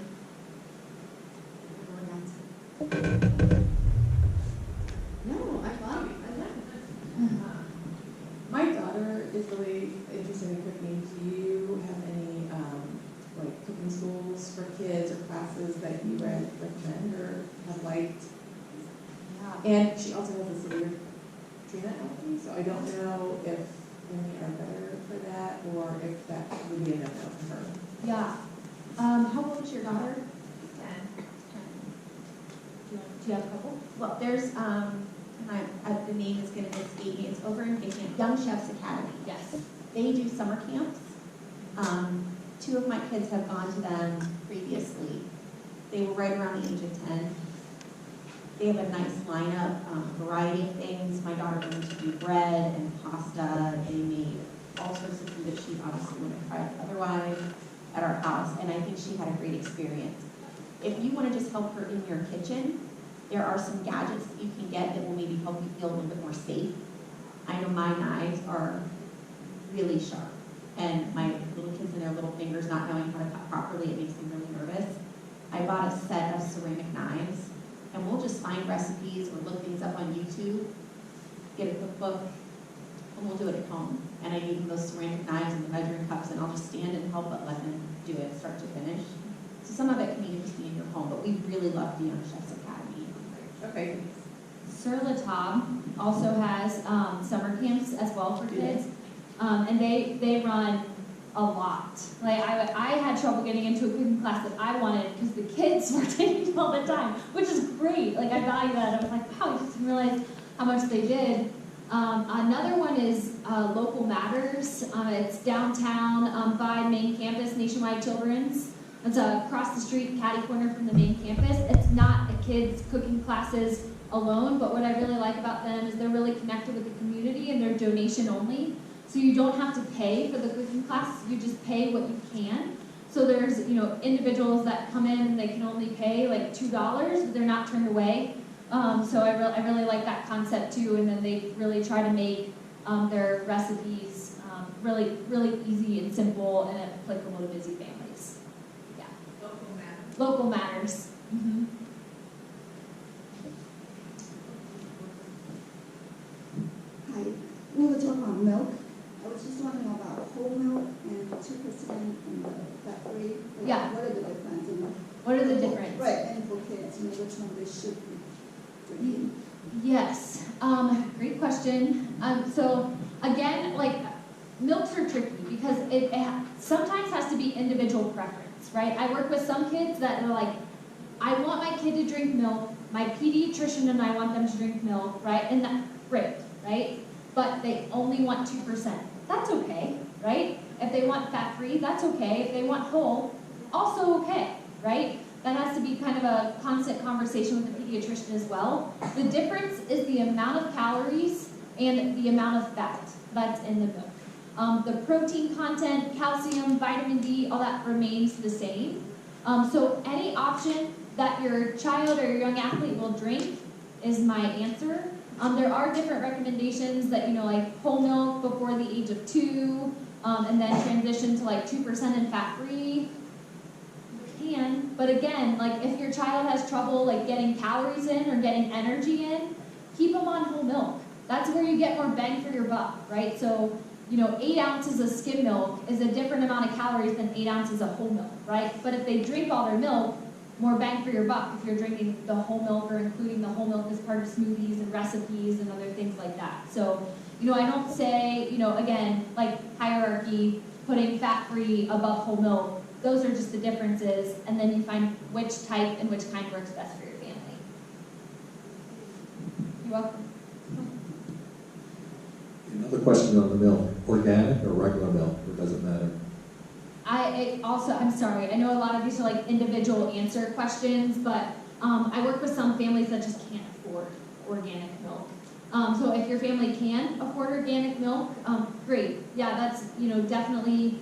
No, I love it. My daughter is really interested in cooking. Do you have any like cooking schools for kids or classes that you recommend or have liked? Yeah. And she also has a severe treatment allergy, so I don't know if any are better for that or if that would be a no-no for her. Yeah. How old is your daughter? 10. Do you have a couple? Well, there's, the name is gonna escape me, it's over in Camp Young Chefs Academy. Yes. They do summer camps. 2 of my kids have gone to them previously. They were right around the age of 10. They have a nice lineup, variety of things. My daughter learned to do bread and pasta. They made all sorts of food that she obviously wouldn't have tried otherwise at our house, and I think she had a great experience. If you want to just help her in your kitchen, there are some gadgets that you can get that will maybe help you feel a little bit more safe. I know my knives are really sharp, and my little kids and their little fingers not knowing how to cut properly, it makes them really nervous. I bought a set of ceramic knives, and we'll just find recipes or look things up on YouTube, get a cookbook, and we'll do it at home. And I need those ceramic knives and the measuring cups, and I'll just stand and help but let them do it start to finish. So some of it can even just be in your home, but we really love the Young Chefs Academy. Okay. Sur La Table also has summer camps as well for kids, and they run a lot. Like I had trouble getting into a cooking class that I wanted because the kids were taking all the time, which is great. Like I value that. I was like, wow, I just didn't realize how much they did. Another one is Local Matters. It's downtown by main campus, Nationwide Children's. It's across the street, catty corner from the main campus. It's not a kids' cooking classes alone, but what I really like about them is they're really connected with the community and they're donation only. So you don't have to pay for the cooking class, you just pay what you can. So there's, individuals that come in and they can only pay like $2, but they're not turned away. So I really like that concept too, and then they really try to make their recipes really, really easy and simple and applicable to busy families. Yeah. Local matters. Local Matters. Mm-hmm. Hi, we were talking about milk. I was just wondering about whole milk and 2% and fat-free. Yeah. What are the difference? What are the difference? Right, and for kids, which one they should be drinking? Yes, great question. So again, like milks are tricky because it sometimes has to be individual preference, right? I work with some kids that are like, I want my kid to drink milk. My pediatrician and I want them to drink milk, right? And that's great, right? But they only want 2%. That's okay, right? If they want fat-free, that's okay. If they want whole, also okay, right? That has to be kind of a constant conversation with the pediatrician as well. The difference is the amount of calories and the amount of fat that's in the milk. The protein content, calcium, vitamin D, all that remains the same. So any option that your child or your young athlete will drink is my answer. There are different recommendations that, like whole milk before the age of 2, and then transition to like 2% and fat-free. Can, but again, like if your child has trouble like getting calories in or getting energy in, keep them on whole milk. That's where you get more bang for your buck, right? So, 8 ounces of skim milk is a different amount of calories than 8 ounces of whole milk, right? But if they drink all their milk, more bang for your buck if you're drinking the whole milk or including the whole milk as part of smoothies and recipes and other things like that. So, I don't say, again, like hierarchy, putting fat-free above whole milk. Those are just the differences, and then you find which type and which kind works best for your family. In You're welcome. Another question on the milk, organic or regular milk, or does it matter? I'm sorry, I know a lot of these are like individual answer questions, but I work with some families that just can't afford organic milk. So if your family can afford organic milk, great. Yeah, that's, definitely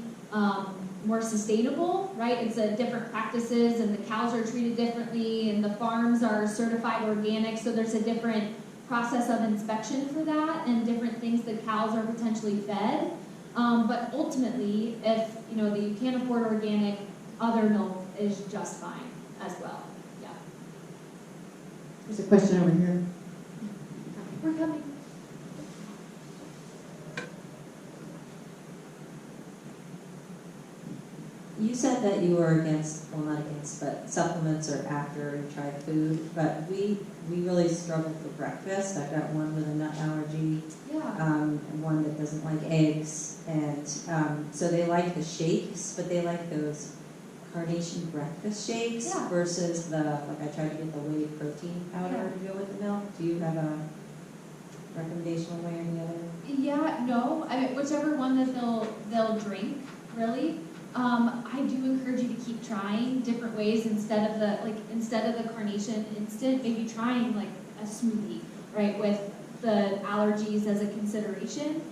more sustainable, right? It's a different practices, and the cows are treated differently, and the farms are certified organic, so there's a different process of inspection for that, and different things the cows are potentially fed. But ultimately, if that you can't afford organic, other milk is just fine as well. Yeah. There's a question over here. We're coming. You said that you were against, well, not against, but supplements are after you try food, but we really struggle for breakfast. I've got one with a nut allergy, and one that doesn't like eggs, and so they like the shakes, but they like those carnation breakfast shakes versus I tried to get the whey protein powder to go with the milk. Do you have a recommendation one way or the other? Yeah, no, I mean, whichever one that they'll drink, really. I do encourage you to keep trying different ways instead of the carnation instant, maybe trying like a smoothie, right, with the allergies as a consideration.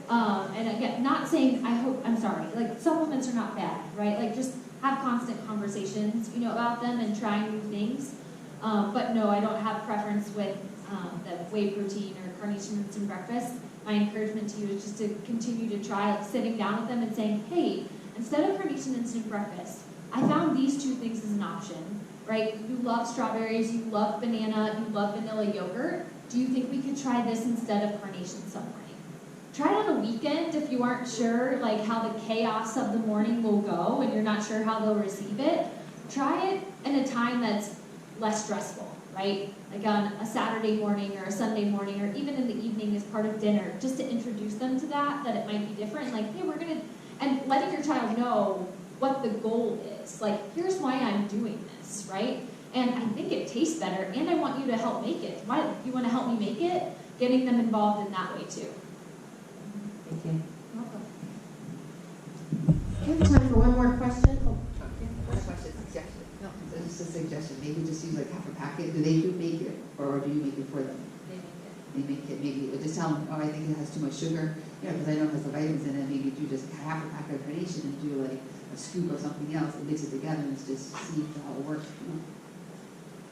And again, not saying, I'm sorry, like supplements are not bad, right? Like just have constant conversations, about them and trying new things. But no, I don't have preference with the whey protein or carnation instant breakfast. My encouragement to you is just to continue to try, like sitting down with them and saying, hey, instead of carnation instant breakfast, I found these two things as an option, right? You love strawberries, you love banana, you love vanilla yogurt. Do you think we could try this instead of carnation some morning? Try it on a weekend if you aren't sure like how the chaos of the morning will go and you're not sure how they'll receive it. Try it in a time that's less stressful, right? Like on a Saturday morning or a Sunday morning or even in the evening as part of dinner, just to introduce them to that it might be different. Like, hey, and letting your child know what the goal is. Like, here's why I'm doing this, right? And I think it tastes better, and I want you to help make it. Why you want to help me make it? Getting them involved in that way too. Thank you. Welcome. We have time for one more question. Suggestion. No, it's just a suggestion. Maybe just use like half a packet. Do they make it, or do you make it for them? They make it. Maybe just tell them, oh, I think it has too much sugar. Because I know it has the vitamins in it. Maybe do just half a packet of carnation and do like a scoop of something else and mix it together and just see how it works.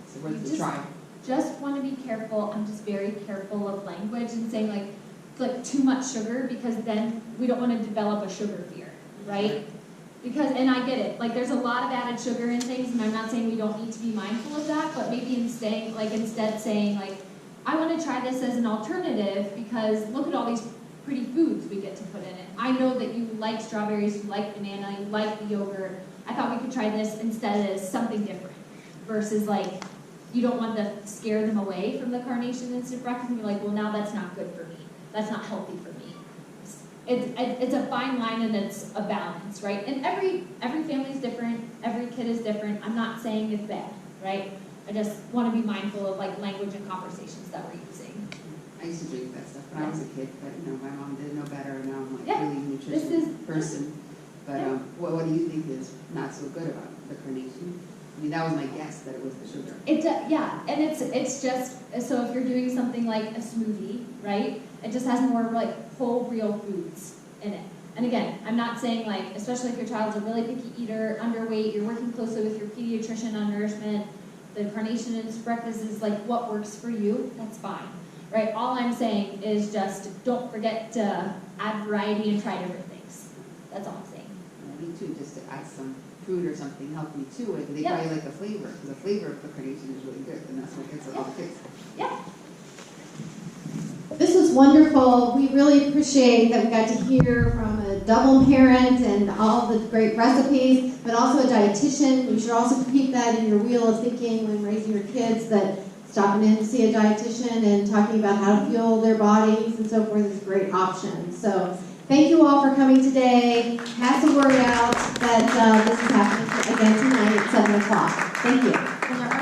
It's worth the try. Just want to be careful. I'm just very careful of language and saying like too much sugar, because then we don't want to develop a sugar fear, right? Because, and I get it, like there's a lot of added sugar in things, and I'm not saying we don't need to be mindful of that, but maybe instead saying like, I want to try this as an alternative because look at all these pretty foods we get to put in it. I know that you like strawberries, you like banana, you like the yogurt. I thought we could try this instead as something different versus like, you don't want to scare them away from the carnation instant breakfast and be like, well, now that's not good for me. That's not healthy for me. It's a fine line and it's a balance, right? And every family is different, every kid is different. I'm not saying it's bad, right? I just want to be mindful of like language and conversations that we're using. I used to drink that stuff when I was a kid, but my mom didn't know better, and now I'm like Yeah. really nutritious person. But what do you think is not so good about the carnation? I mean, that was my guess that it was the sugar. And it's just, so if you're doing something like a smoothie, right? It just has more like whole real foods in it. And again, I'm not saying like, especially if your child's a really picky eater, underweight, you're working closely with your pediatrician on nourishment, the carnation instant breakfast is like what works for you, that's fine, right? All I'm saying is just don't forget to add variety and try different things. That's all I'm saying. Me too, just to add some fruit or something healthy to it. They probably like the flavor, because the flavor of the carnation is really good, and that's what gets it all fixed. Yeah. This was wonderful. We really appreciate that we got to hear from a double parent and all the great recipes, but also a dietitian. You should also keep that in your wheel of thinking when raising your kids, that stopping in to see a dietitian and talking about how to fuel their bodies and so forth is a great option. So thank you all for coming today. Pass the word out that this is happening again tonight at 7 o'clock. Thank you.